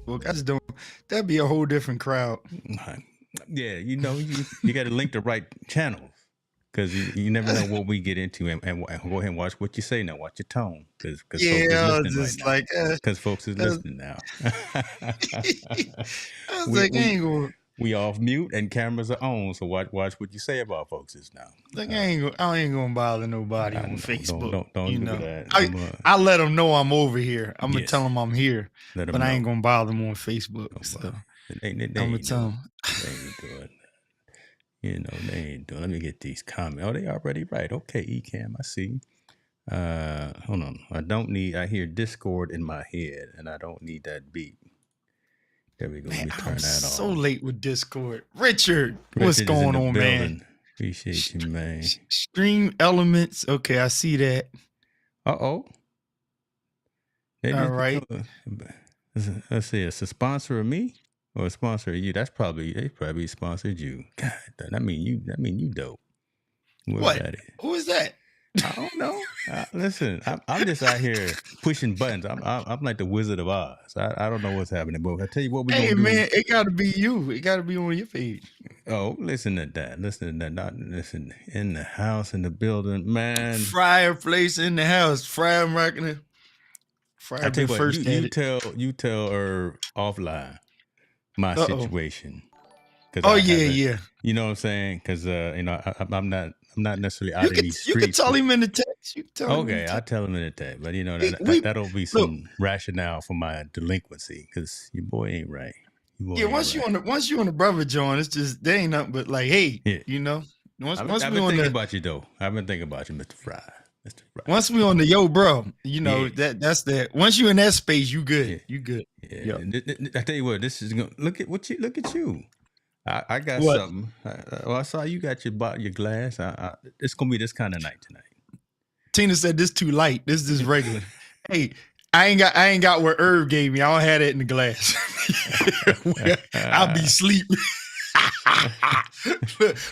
Look, I just don't. That'd be a whole different crowd. Yeah, you know, you got to link the right channels because you never know what we get into. And go ahead and watch what you say now. Watch your tone because folks is listening just right like, now. Because folks is listening now. I was like, I ain't gonna. We off mute and cameras are on, so watch what you say about folks is now. Like I ain't gonna bother nobody on Facebook. Don't you do know, that. I let them know I'm over here. I'm gonna tell them I'm here, but I ain't gonna bother them on Facebook. So I'm gonna tell them they ain't doing. You know they ain't doing. Let me get these comments. Oh, they already right. Okay, Ecam, I see. Hold on. I hear Discord in my head, and I don't need that beat. There we go. Let me turn that off. So late with Discord. Richard what's going on, man? Appreciate you, man. Stream Elements. Okay, I see that. All right. Let's see. It's a sponsor of me or a sponsor of you. They probably sponsored you. God, that mean you dope. What? Who is that? I don't know. Listen, I'm just out here pushing buttons. I'm like the Wizard of Oz. I don't know what's happening, but I tell you what we gonna do. Hey man, it gotta be you. It gotta be on your page. Oh, listen to that. Listen in the house, in the building, man. Fireplace in the house. Fryer rocking. I tell you what, you tell her offline my situation. Yeah. You know what I'm saying? Because I'm not necessarily out in these streets. You can tell him in the text. I'll tell him in the text. But that'll be some rationale for my delinquency because your boy ain't right. Once you on the brother John, it's just they ain't nothing but like, hey, you know. I've been thinking about you though. I've been thinking about you, Mr. Fry. Once we on the yo, bro, you know that's that. Once you in that space, you good. Yeah. You good. Yeah. I tell you what, this is gonna look at you. I got something. I saw you got your glass. It's gonna be this kind of night tonight. Tina said this too light. This is regular. Hey, I ain't got what Herb gave me. I don't have it in the glass. I'll be sleeping.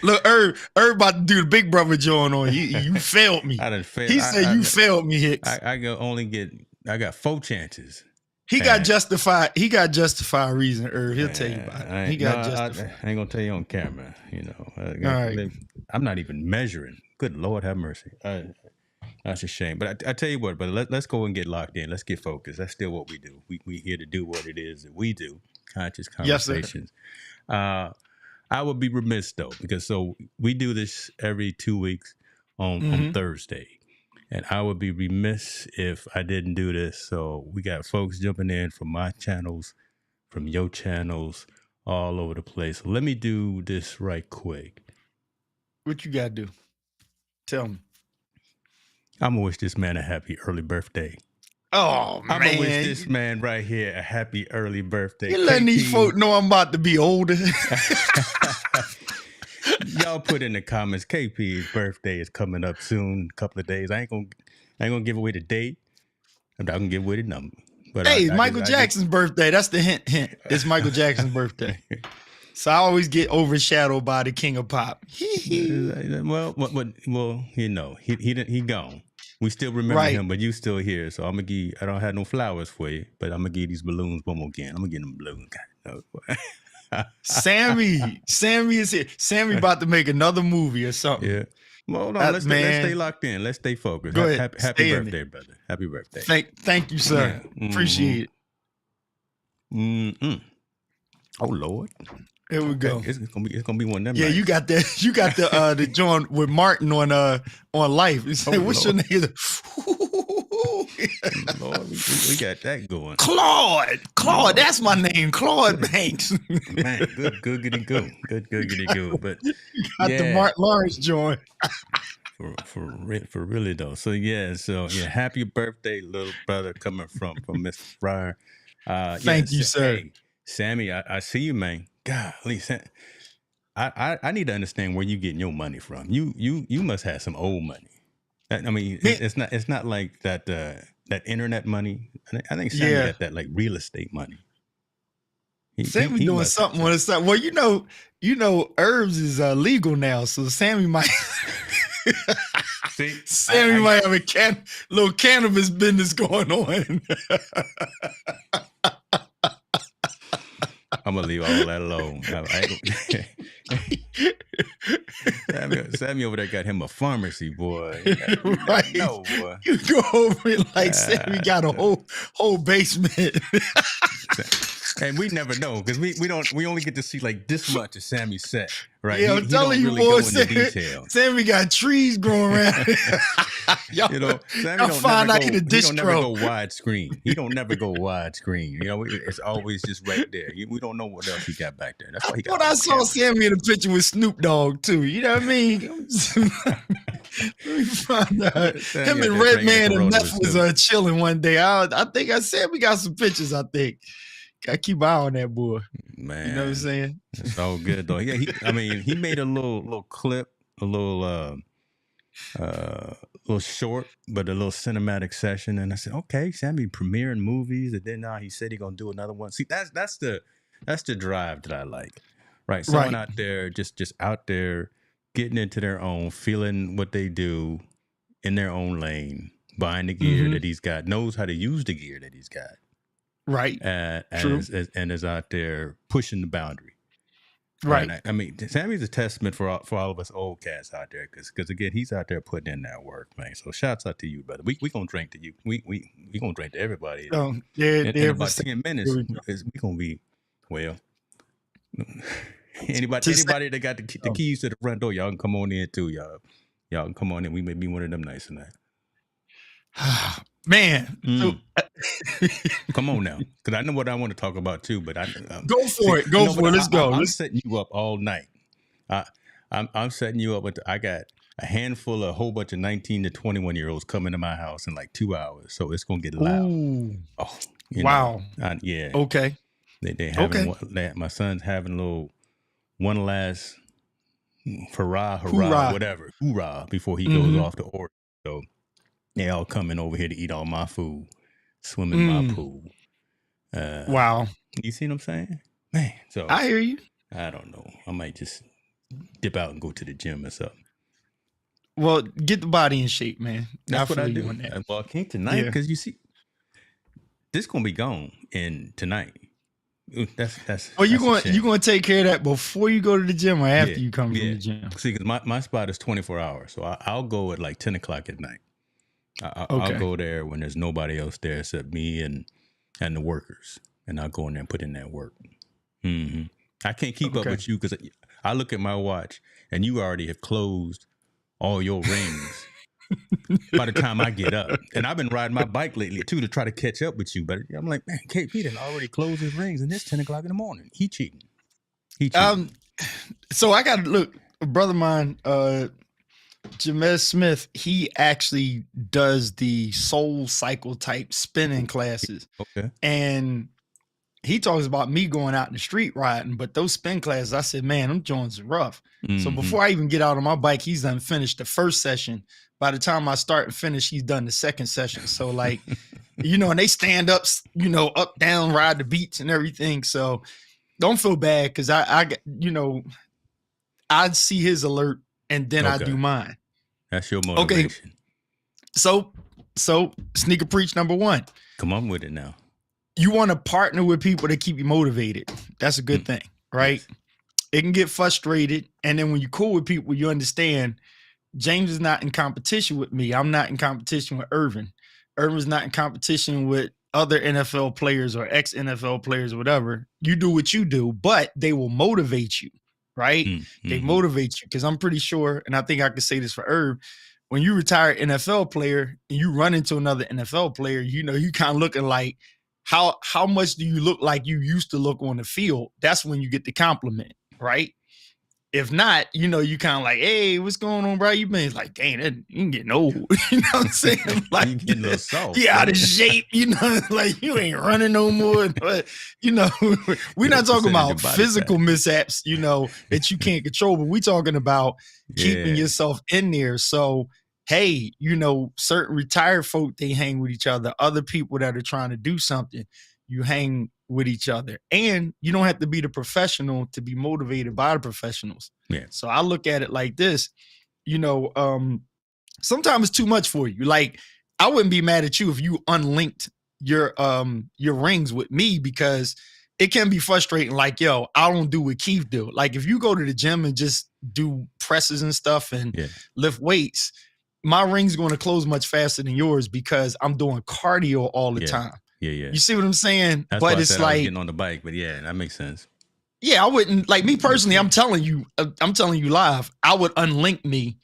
Look, Herb about to do the big brother joint on you. You failed me. I done failed. He said you failed me, Hicks. I got 4 chances. He got justified reason, Herb. He'll tell you about it. He got justified. I ain't gonna tell you on camera, you know. All right. I'm not even measuring. Good Lord have mercy. That's a shame. But I tell you what, but let's go and get locked in. Let's get focused. That's still what we do. We here to do what it is that we do. Conscious conversations. Yes, I would be remiss though, because we do this every 2 weeks on Thursday. And I would be remiss if I didn't do this. So we got folks jumping in from my channels, from your channels, all over the place. So let me do this right quick. What you got to do? Tell me. I'm going to wish this man a happy early birthday. Oh, man. I'm going to wish this man right here a happy early birthday. You're letting these folk know I'm about to be older. Y'all put in the comments, KP's birthday is coming up soon, a couple of days. I ain't gonna give away the date. I'm not gonna give away the number. But hey, Michael Jackson's birthday. That's the hint. It's Michael Jackson's birthday. So I always get overshadowed by the king of pop. well, you know, he gone. We still remember him, but you still here. So I'm gonna give. I don't have no flowers for you, but I'm gonna give these balloons one more again. I'm gonna get them balloons. Sammy is here. Sammy about to make another movie or something. Yeah. Well, hold on. Let's stay locked in. Let's stay focused. Go ahead. Happy birthday, brother. Happy birthday. Thank you, sir. Yeah. Appreciate it. Oh Lord. Here we go. It's gonna be one of them. Yeah, nights. you got the joint with Martin on Life. You say, what's your name? Lord, we got that going. Claude, that's my name, Claude Banks. Man, good goody goo. But got the Martin Lawrence joint. For really though. So happy birthday, little brother, coming from Mr. Fryer. Thank you, sir. Hey, Sammy, I see you, man. Golly, I need to understand where you getting your money from. You must have some old money. It's not like that internet money. I think Sammy got that like real estate money. Sammy doing something on his side. Well, you know, herbs is legal now, so Sammy might See, Sammy might have a little cannabis business going on. I'm gonna leave all that alone. Sammy over there got him a pharmacy, boy. Right? No, boy. You go over it like Sammy got a whole basement. And we never know because we only get to see like this much of Sammy's set, right? Yeah, I'm telling you, boy, Sammy got trees growing around. Y'all, Sammy don't never go widescreen. He don't never go widescreen. It's always just right there. We don't know what else he got back there. That's why he got. I saw Sammy in a picture with Snoop Dogg too. You know what I mean? Let me find out. Him and Redman and Meth was chilling one day. I think I said we got some pictures. I think. Gotta keep an eye on that boy. Man, you know what I'm saying? It's all good though. Yeah, he made a little clip, a little short, but a little cinematic session. And I said, okay, Sammy premiering movies, and then now he said he's gonna do another one. See, that's the drive that I like. Right, someone out there just out there getting into their own, feeling what they do in their own lane, buying the gear that he's got, knows how to use the gear that he's got. Right. True. And is out there pushing the boundary. Right. I mean, Sammy's a testament for all of us old cats out there, because again, he's out there putting in that work, man. So shouts out to you, brother. We gonna drink to you. We gonna drink to everybody. In about 10 minutes, we gonna be anybody that got the keys to the front door, y'all can come on in too, y'all. Y'all can come on in. We may be one of them nights tonight. Man, come on now, because I know what I want to talk about too. But go for it. Go for it. Let's go. I'm setting you up all night. I'm setting you up with. I got a handful, a whole bunch of 19 to 21-year-olds coming to my house in like 2 hours, so it's gonna get loud. Ooh. Oh, wow. Yeah. Okay. They having my son's having a little one last hurrah, whatever, hoorah before he goes off to Oregon. So they all coming over here to eat all my food, swim in my pool. Wow. You see what I'm saying? Man, so I hear you. I don't know. I might just dip out and go to the gym or something. Well, get the body in shape, man. That's what I do. Well, I can't tonight because you see, this gonna be gone in tonight. That's. Well, you going to take care of that before you go to the gym or after you come from the gym? See, because my spot is 24 hours, so I'll go at like 10 o'clock at night. I'll go there when there's nobody else there except me and the workers, and I'll go in there and put in that work. I can't keep up with you because I look at my watch and you already have closed all your rings by the time I get up. And I've been riding my bike lately too to try to catch up with you, but I'm like, man, KP didn't already close his rings and it's 10 o'clock in the morning. He cheating. So I got to look, a brother of mine, Jamez Smith, he actually does the soul cycle type spinning classes. Okay. And he talks about me going out in the street riding, but those spin classes, I said, man, them joints are rough. So before I even get out on my bike, he's done finished the first session. By the time I start and finish, he's done the second session. So like, and they stand up, up, down, ride the beats and everything. So don't feel bad. Cause I see his alert and then I do mine. That's your motivation. Okay. So sneaker preach number 1. Come on with it now. You want to partner with people that keep you motivated. That's a good thing, right? Yes. It can get frustrated. And then when you're cool with people, you understand James is not in competition with me. I'm not in competition with Irvin. Irvin's not in competition with other NFL players or ex-NFL players or whatever. You do what you do, but they will motivate you. Right? They motivate you because I'm pretty sure, and I think I can say this for Irv, when you retire NFL player and you run into another NFL player, you kind of looking like, how much do you look like you used to look on the field? That's when you get the compliment, right? If not, you kind of like, hey, what's going on, bro? You been like, dang, you getting old. You know what I'm saying? Like, you getting a little soft. Yeah, out of shape. Like you ain't running no more. But we're not talking about physical mishaps, that you can't control. But we talking about keeping yourself in there. So, hey, certain retired folk, they hang with each other. Other people that are trying to do something, you hang with each other. And you don't have to be the professional to be motivated by the professionals. Yeah. So I look at it like this, sometimes it's too much for you. Like, I wouldn't be mad at you if you unlinked your rings with me, because it can be frustrating. Like, yo, I don't do what Keith do. Like, if you go to the gym and just do presses and stuff and lift weights, my ring's going to close much faster than yours because I'm doing cardio all the time. Yeah. You see what I'm saying? That's but why it's I like was getting on the bike. But yeah, that makes sense. Yeah, I wouldn't, like, me personally, I'm telling you live, I would unlink me.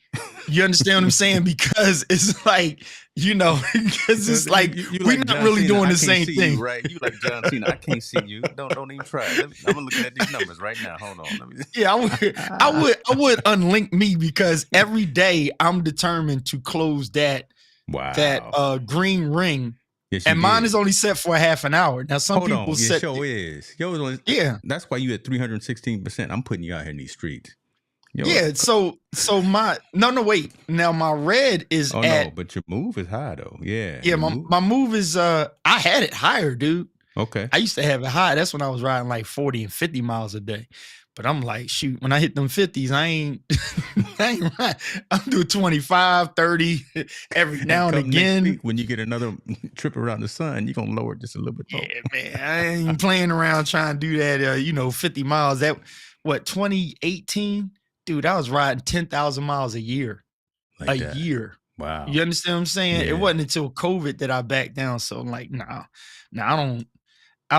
You understand what I'm saying? Because it's like, because it's like, we're not really doing the same thing. Right? You like John Cena. I can't see you. Don't even try. I'm looking at these numbers right now. Hold on. Yeah, I would unlink me, because every day I'm determined to close that green ring. Yes, and mine is only set for a half an hour. Now, some people set. Yeah. That's why you at 316%. I'm putting you out here in these streets. Yeah. So my wait. Now my red is but your move is high though. Yeah. Yeah. My move is I had it higher, dude. Okay. I used to have it high. That's when I was riding like 40 and 50 miles a day. But I'm like, shoot, when I hit them 50s, I ain't right. I'm doing 25, 30 every now and again. When you get another trip around the sun, you're going to lower it just a little bit more. Yeah, man. I ain't playing around trying to do that, 50 miles. That, 2018? Dude, I was riding 10,000 miles a year. Year. Wow. You understand what I'm saying? Yeah. It wasn't until COVID that I backed down. So I'm like, nah, I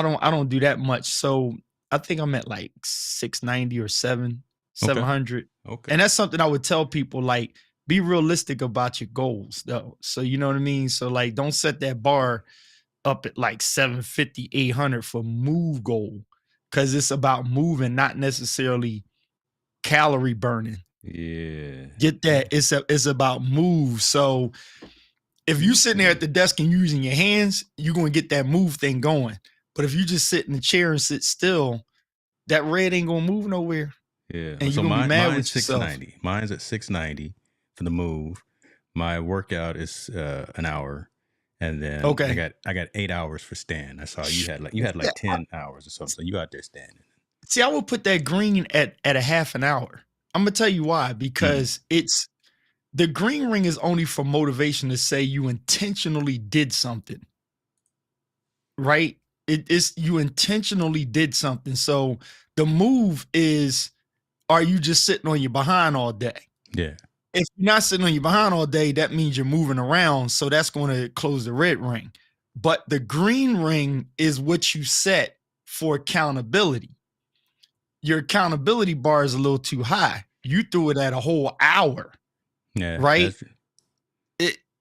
don't do that much. So I think I'm at like 690 or 700. Okay. And that's something I would tell people, like, be realistic about your goals though. So you know what I mean? So like, don't set that bar up at like 750, 800 for move goal. Cause it's about moving, not necessarily calorie burning. Yeah. Get that. It's about move. So if you sitting there at the desk and using your hands, you're going to get that move thing going. But if you just sit in the chair and sit still, that red ain't gonna move nowhere. Yeah. And so you're gonna be mad with 690. Yourself. Mine's at 690 for the move. My workout is an hour, and then I got 8 hours for stand. I saw you had like 10 hours or something. So you out there standing. See, I would put that green at a half an hour. I'm gonna tell you why. Because it's the green ring is only for motivation to say you intentionally did something, right? It is, you intentionally did something. So the move is, are you just sitting on your behind all day? Yeah. If you're not sitting on your behind all day, that means you're moving around. So that's going to close the red ring. But the green ring is what you set for accountability. Your accountability bar is a little too high. You threw it at a whole hour. Yeah. Right.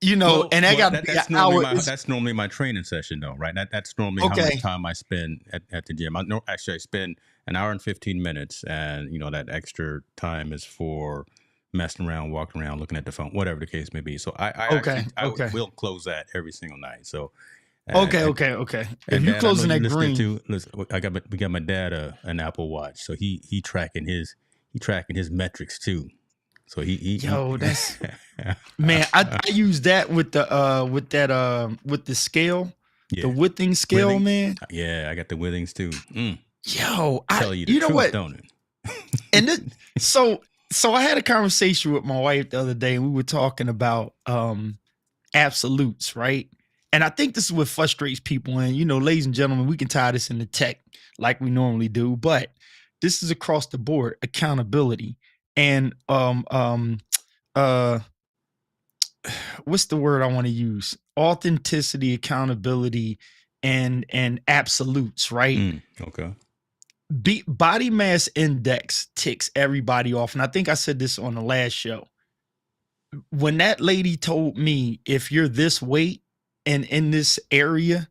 And I got that's normally that's normally my training session, though, right? That's normally how much time I spend at I spend an hour and 15 minutes, and that extra time is for messing around, walking around, looking at the phone, whatever the case may be. So I will close that every single night. So okay. If you're closing that green, we got my dad an Apple Watch, so he tracking his metrics too. So that's man. I use that with the scale, the Withings scale, man. Yeah, I got the Withings too. Yo, tell you the truth, what? Don't it? And so I had a conversation with my wife the other day, and we were talking about absolutes, right? And I think this is what frustrates people. And ladies and gentlemen, we can tie this into tech like we normally do, but this is across the board: accountability. And what's the word I want to use? Authenticity, accountability, and absolutes, right? Okay. Body mass index ticks everybody off. And I think I said this on the last show. When that lady told me, if you're this weight and in this area,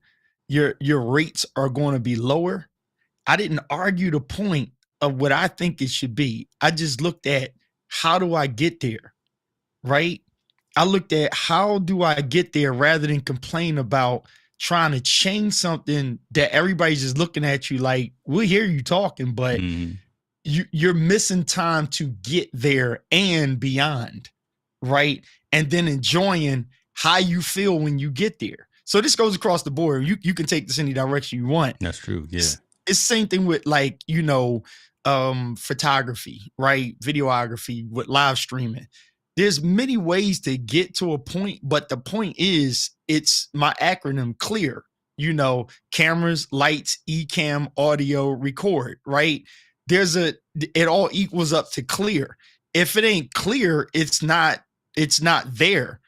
your rates are going to be lower, I didn't argue the point of what I think it should be. I just looked at, how do I get there? Right? I looked at, how do I get there, rather than complain about trying to change something that everybody's just looking at you like, we'll hear you talking, but you're missing time to get there and beyond. Right? And then enjoying how you feel when you get there. So this goes across the board. You can take this any direction you want. That's true. Yeah. It's the same thing with, like, photography, right? Videography, with live streaming. there's many ways to get to a point, but the point is, it's my acronym CLEAR. Cameras, lights, eCam, audio, record, right? It all equals up to clear. If it ain't clear, it's not there.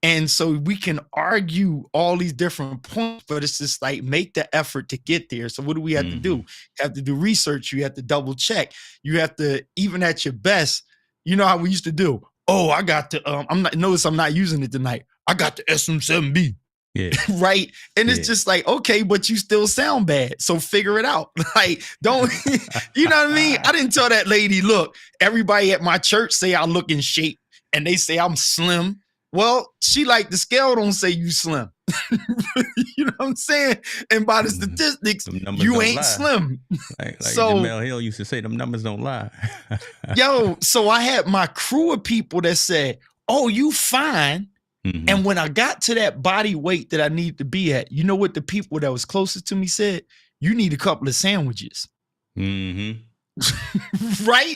And so we can argue all these different points, but it's just like, make the effort to get there. So what do we have to do? You have to do research. You have to double check. You have to, even at your best, you know how we used to do. Oh, I got the, notice I'm not using it tonight. I got the SM7B. Yeah. Right. And it's just like, okay, but you still sound bad. So figure it out. Like, don't, you know what I mean? I didn't tell that lady, look, everybody at my church say I look in shape and they say I'm slim. Well, she like, the scale don't say you slim. You know what I'm saying? And by the statistics, you ain't slim. Like so, Jamel Hill used to say, them numbers don't lie. So I had my crew of people that said, oh, you fine. And when I got to that body weight that I needed to be at, you know what the people that was closest to me said? You need a couple of sandwiches. Right?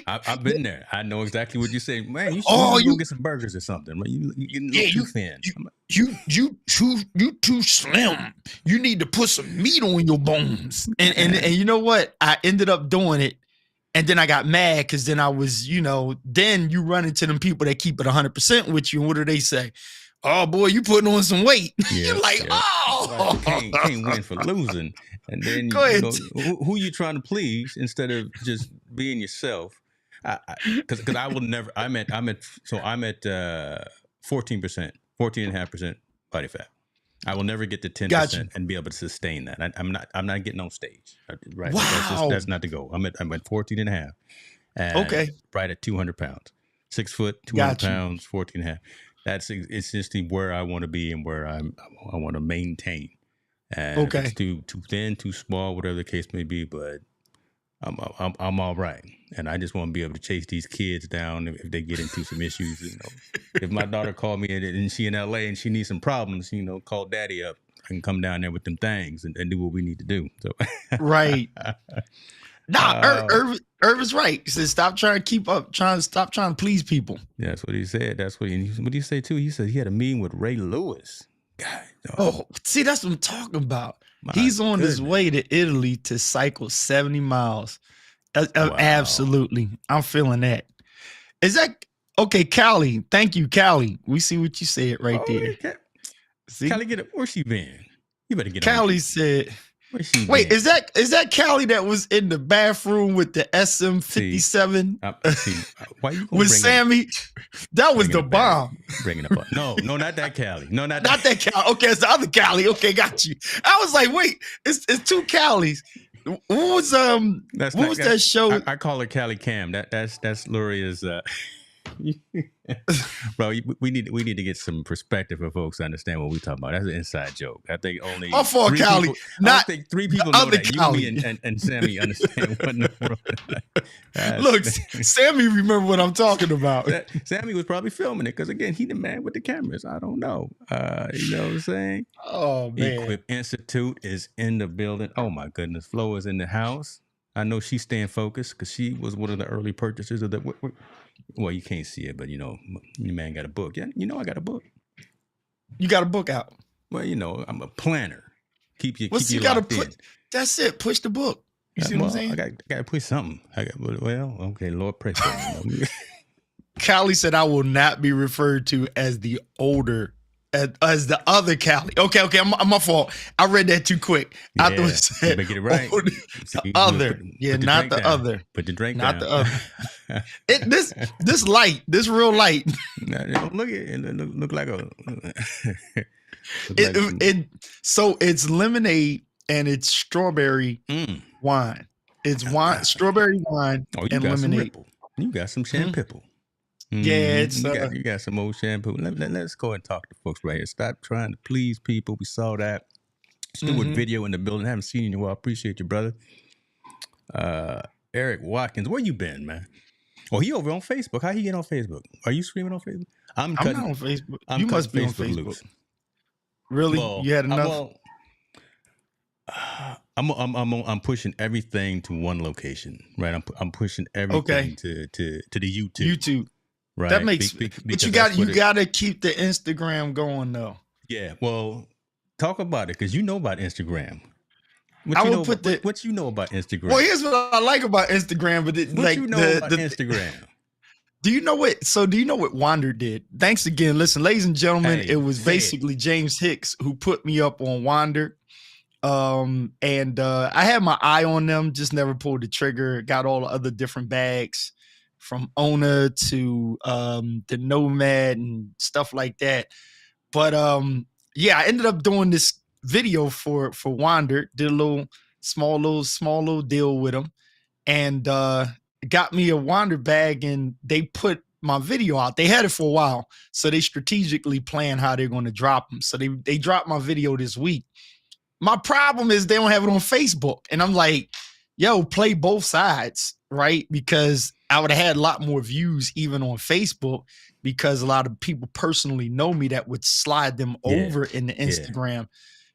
I've been there. I know exactly what you say. Man, you should go get some burgers or something. You too thin. You too slim. You need to put some meat on your bones. And you know what? I ended up doing it. And then I got mad because then I was, then you run into them people that keep it 100% with you. And what do they say? Oh boy, you putting on some weight. You're like, oh, can't win for losing. And then who you trying to please instead of just being yourself? Because I will never. I'm at 14%, 14.5% body fat. I will never get to 10% and be able to sustain that. I'm not getting on stage. Right? Wow, that's not the goal. I'm at 14.5. Okay, right at 200 pounds. 6 foot, 200 pounds, 14.5. It's just where I want to be and where I want to maintain. And if it's too thin, too small, whatever the case may be, but I'm all right. And I just want to be able to chase these kids down if they get into some issues. If my daughter called me and she in LA and she needs some problems, call daddy up. I can come down there with them things and do what we need to do. So right. Irv is right. He said, stop trying to keep up, stop trying to please people. Yeah, that's what he said. What did he say too? He said he had a meeting with Ray Lewis. God, see, that's what I'm talking about. He's on his way to Italy to cycle 70 miles. Wow. Absolutely. I'm feeling that. Is that okay, Callie? Thank you, Callie. We see what you said right there. See? Callie, where's she been? You better get Callie said, wait, is that Callie that was in the bathroom with the SM57 why you with Sammy? That was the bomb. Bringing up, no, not that Callie. No, not that Callie. Okay, it's the other Callie. Okay, got you. I was like, wait, it's two Callies. What was that show? I call her Callie Cam. That's Luria's. Bro, we need to get some perspective for folks to understand what we're talking about. That's an inside joke. I think only three people know that. Callie. You, me, and Sammy understand what in the world. Look, Sammy remember what I'm talking about. Sammy was probably filming it because again, he the man with the cameras. I don't know. You know what I'm saying? Oh man. Equip Institute is in the building. Oh my goodness, Flo is in the house. I know she's staying focused because she was one of the early purchasers of the. Well, you can't see it, but your man got a book. Yeah, I got a book. You got a book out. Well, I'm a planner. Keep you locked in. That's it. Push the book. You see what I'm saying? I got to push something. Okay, Lord pray for me. Callie said, "I will not be referred to as the older." As the other Callie. Okay, I'm my fault. I read that too quick. Yeah, I thought it said, get it right. The other. Not the other. Put the drink down. Not the other. This light, this real light. Look at it. Look like a. So it's lemonade and it's strawberry wine. It's wine, strawberry wine and lemonade. You got some champagne. Yeah, it's you got some old shampoo. Let's go and talk to folks right here. Stop trying to please people. We saw that. Stewart video in the building. I haven't seen you in a while. Appreciate you, brother. Eric Watkins, where you been, man? Oh, he over on Facebook. How he get on Facebook? Are you streaming on Facebook? I'm not on Facebook. You must be on Facebook. Loose. Really? Well, you had enough? I'm pushing everything to one location, right? I'm pushing everything to the YouTube. That right? makes, but Because that's what you it. got to keep the Instagram going though. Yeah. Well, talk about it because you know about Instagram. I What you will know put about the, what you know about well, Instagram? here's what I like about Instagram, but What you like know about Instagram? do you know what? So do you know what Wander did? Thanks again. Listen, ladies and gentlemen, it Hey, was say it. basically James Hicks who put me up on Wander. And I had my eye on them, just never pulled the trigger. Got all the other different bags from Ona to the Nomad and stuff like that. But yeah, I ended up doing this video for Wander. Did a small little deal with them, and got me a Wander bag. And they put my video out. They had it for a while, so they strategically plan how they're going to drop them. So they dropped my video this week. My problem is they don't have it on Facebook. And I'm like, yo, play both sides, right? Because I would have had a lot more views even on Facebook because a lot of people personally know me that would slide them over in the Instagram.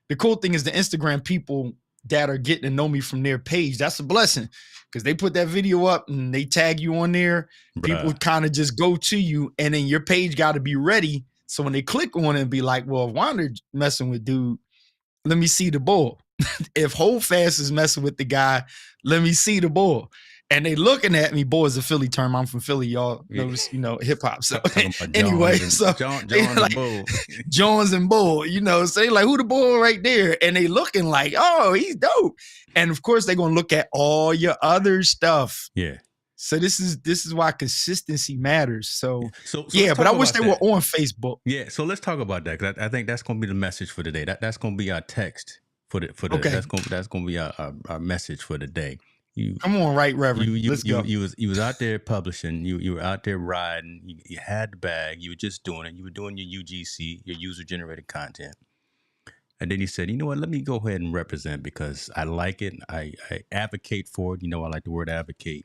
The cool thing is the Instagram people that are getting to know me from their page, that's a blessing because they put that video up and they tag you on there. Bruh. People kind of just go to you and then your page got to be ready. So when they click on it and be like, well, if Wander messing with dude, let me see the bull. If Holdfast is messing with the guy, let me see the bull. And they looking at me, boy, is a Philly term. I'm from Philly, y'all notice, hip hop. So anyway, so John like, and Bull. Jones and Bull, so they like, who the bull right there? And they looking like, oh, he's dope. And of course, they're gonna look at all your other stuff. Yeah. So this is why consistency matters. So yeah, but I wish they were on Facebook. Yeah, so let's talk about that because I think that's going to be the message for today. That's going to be our text for the okay. That's going to be our message for the day. Come on, right, Reverend. Let's go. You was out there publishing. You were out there riding. You had the bag. You were just doing it. You were doing your UGC, your user generated content. And then he said, you know what? Let me go ahead and represent because I like it. I advocate for it. I like the word advocate.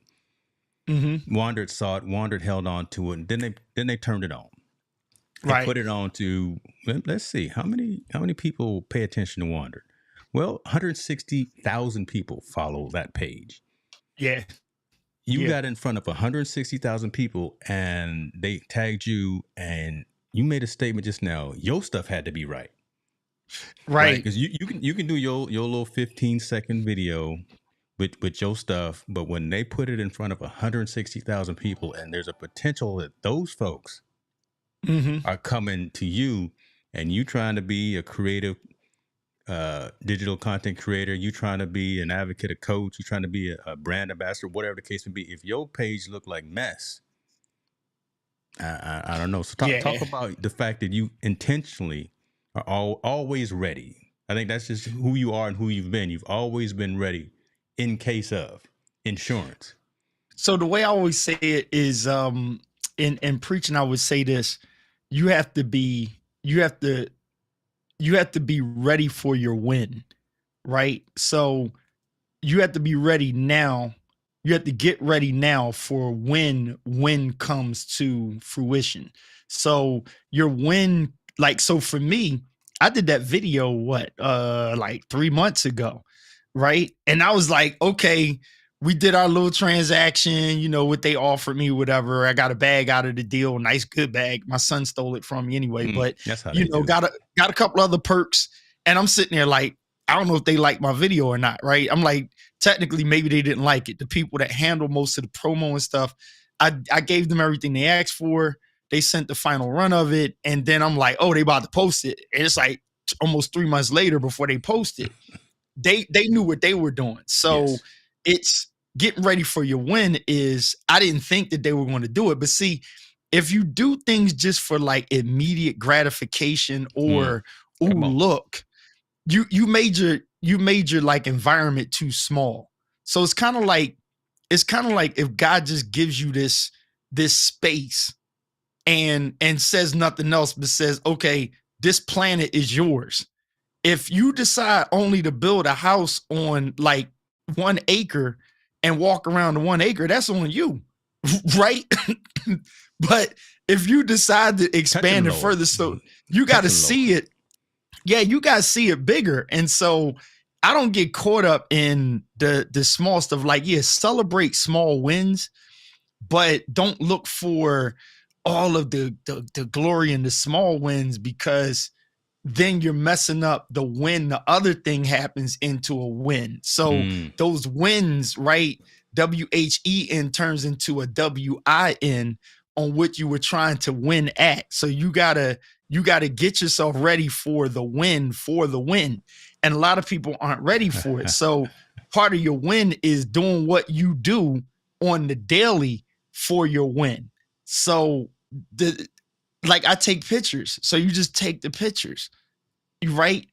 Mm-hmm. Wandered, saw it. Wandered, held on to it. And then they turned it on. Right. Put it on to, let's see, how many people pay attention to Wandered? Well, 160,000 people follow that page. Yeah. You got in front of 160,000 people and they tagged you and you made a statement just now. Your stuff had to be right. Right. Because you can do your little 15-second video with your stuff, but when they put it in front of 160,000 people and there's a potential that those folks are coming to you and you trying to be a creative digital content creator, you trying to be an advocate, a coach, you trying to be a brand ambassador, whatever the case may be, if your page look like mess, I don't know. So talk about the fact that you intentionally are always ready. I think that's just who you are and who you've been. You've always been ready in case of insurance. So the way I always say it is in preaching, I would say this: you have to be ready for your win, right? So you have to be ready now. You have to get ready now for when win comes to fruition. So your win, so for me, I did that video, like 3 months ago, right? And I was like, okay, we did our little transaction, what they offered me, whatever. I got a bag out of the deal, nice, good bag. My son stole it from me anyway, but that's how got a couple other perks. And I'm sitting there like, I don't know if they like my video or not, right? I'm like, technically, maybe they didn't like it. The people that handle most of the promo and stuff, I gave them everything they asked for. They sent the final run of it. And then I'm like, oh, they about to post it. And it's like almost 3 months later before they post it. They knew what they were doing. So it's getting ready for your win is, I didn't think that they were going to do it. But see, if you do things just for like immediate gratification or, look, you made your like environment too small. So it's kind of like if God just gives you this space and says nothing else, but says, okay, this planet is yours. If you decide only to build a house on like 1 acre and walk around the 1 acre, that's on you, right? But if you decide to expand it further, so you got to see it. Yeah, you guys see it bigger. And so I don't get caught up in the small stuff. Like, celebrate small wins, but don't look for, all of the glory and the small wins, because then you're messing up the win. The other thing happens into a win. So those wins, right? WHEN turns into a WIN on what you were trying to win at. So you gotta get yourself ready for the win, And a lot of people aren't ready for it. So part of your win is doing what you do on the daily for your win. So I take pictures. So you just take the pictures, right?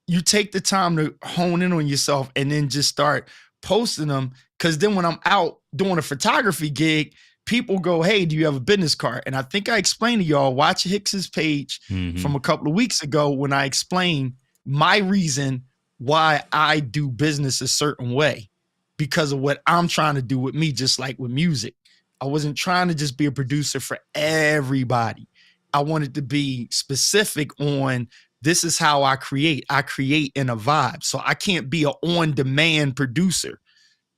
You take the time to hone in on yourself and then just start posting them. Because then when I'm out doing a photography gig, people go, hey, do you have a business card? And I think I explained to y'all, watch Hicks's page from a couple of weeks ago when I explained my reason why I do business a certain way, because of what I'm trying to do with me, just like with music. I wasn't trying to just be a producer for everybody. I wanted to be specific on, this is how I create. I create in a vibe. So I can't be an on-demand producer.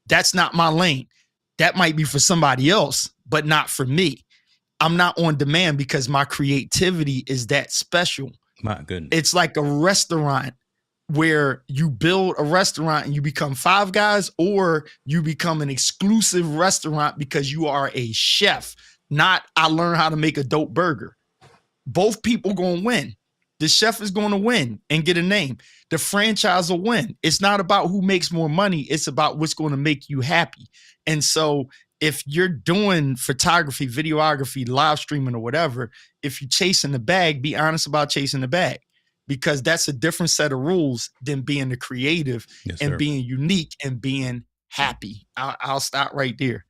That's not my lane. That might be for somebody else, but not for me. I'm not on demand because my creativity is that special. My goodness. It's like a restaurant where you build a restaurant and you become Five Guys, or you become an exclusive restaurant because you are a chef, not I learn how to make a dope burger. Both people going to win. The chef is going to win and get a name. The franchise will win. It's not about who makes more money. It's about what's going to make you happy. And so if you're doing photography, videography, live streaming, or whatever, if you're chasing the bag, be honest about chasing the bag, because that's a different set of rules than being the creative and being unique and being happy. I'll stop right there.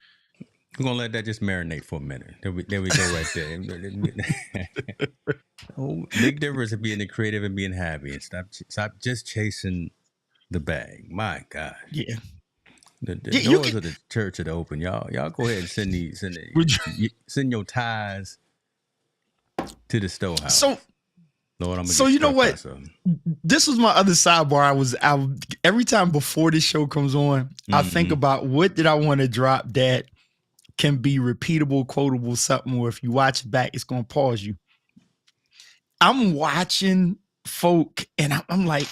I'm going to let that just marinate for a minute. There we go right there. Oh, big difference in being the creative and being happy, and stop just chasing the bag. My God. Yeah. The doors of the church are open. Y'all go ahead and send your tithes to the storehouse. So, Lord, I'm so you know what? This was my other sidebar. I every time before this show comes on, I think about what did I want to drop that can be repeatable, quotable, something where if you watch it back, it's going to pause you. I'm watching folk and I'm like,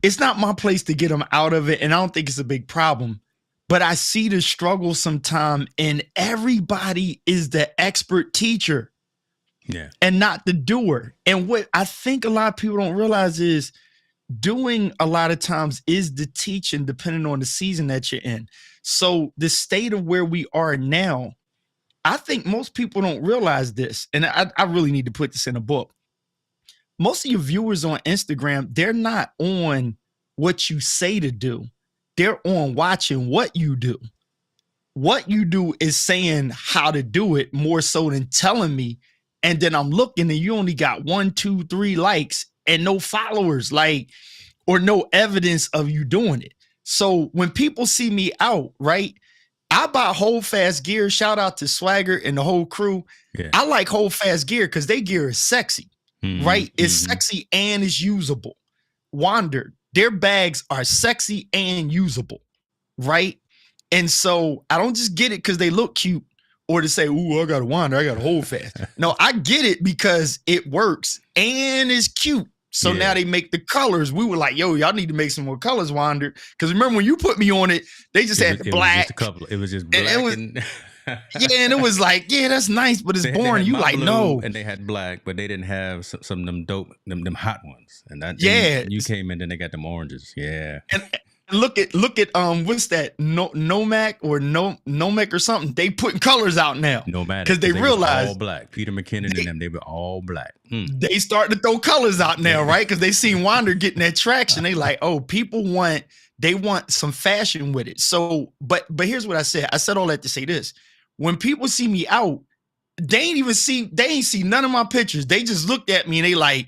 it's not my place to get them out of it. And I don't think it's a big problem, but I see the struggle sometime, and everybody is the expert teacher. Yeah. And not the doer. And what I think a lot of people don't realize is doing a lot of times is the teaching, depending on the season that you're in. So the state of where we are now, I think most people don't realize this. And I really need to put this in a book. Most of your viewers on Instagram, they're not on what you say to do. They're on watching what you do. What you do is saying how to do it more so than telling me. And then I'm looking and you only got 1, 2, 3 likes and no followers, or no evidence of you doing it. So when people see me out, right, I buy Hold Fast gear. Shout out to Swagger and the whole crew. Yeah. I like Hold Fast gear because their gear is sexy, right? It's sexy and it's usable. Wander, their bags are sexy and usable, right? And so I don't just get it because they look cute, or to say, ooh, I got to Wander, I got to Hold Fast. No, I get it because it works and it's cute. So now they make the colors. We were like, yo, y'all need to make some more colors, Wander. Because remember when you put me on it, they just had the black. It was just black. And it was like, yeah, that's nice, but it's boring. You like, no. And they had black, but they didn't have some of them dope, them hot ones. And that, you came in and they got them oranges. Yeah. And look at what's that? Nomec or Nomec or something. They putting colors out now. Nomadic. Because they realized all black. Peter McKinnon and them, they were all black. They starting to throw colors out now, right? Because they seen Wander getting that traction. They like, oh, people want some fashion with it. So, but here's what I said. I said all that to say this. When people see me out, they ain't see none of my pictures. They just looked at me and they like,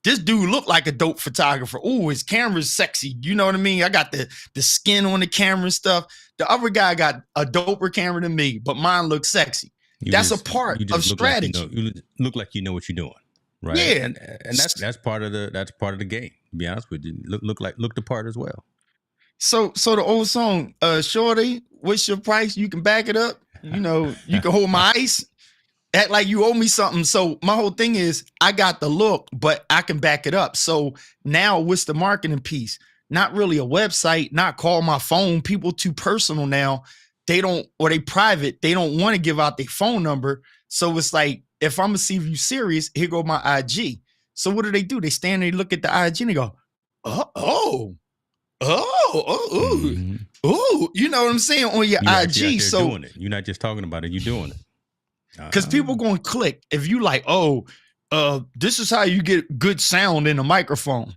this dude looked like a dope photographer. Ooh, his camera's sexy. You know what I mean? I got the skin on the camera and stuff. The other guy got a doper camera than me, but mine looks sexy. That's a part of strategy. Like you look like you know what you're doing, right? Yeah, and that's part of the game. To be honest with you, look the part as well. So the old song, Shorty, what's your price? You can back it up. You know, you can hold my ice. Act like you owe me something. So my whole thing is I got the look, but I can back it up. So now what's the marketing piece? Not really a website, not call my phone. People too personal now. They don't, or they private. They don't want to give out their phone number. So it's like, if I'm gonna see if you serious, here go my IG. So what do? They stand there, look at the IG and they go, oh, you know what I'm saying, on your IG. So doing it. You're not just talking about it, you're doing it. Because people going to click. If you like, this is how you get good sound in a microphone.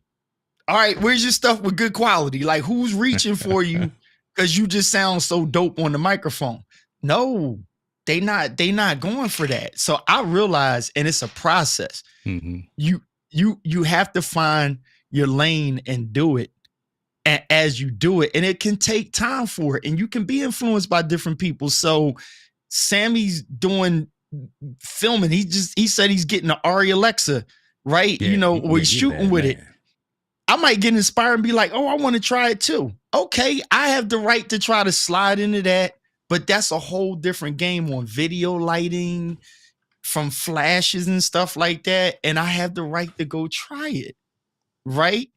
All right, where's your stuff with good quality? Like, who's reaching for you because you just sound so dope on the microphone? No, they not going for that. So I realize, and it's a process. Mm-hmm. You have to find your lane and do it. And as you do it, and it can take time for it, and you can be influenced by different people. So Sammy's doing filming. He said he's getting an Ari Alexa, right? Yeah, or he's shooting with it. I might get inspired and be like, oh, I want to try it too. Okay, I have the right to try to slide into that, but that's a whole different game on video lighting, from flashes and stuff like that. And I have the right to go try it, right?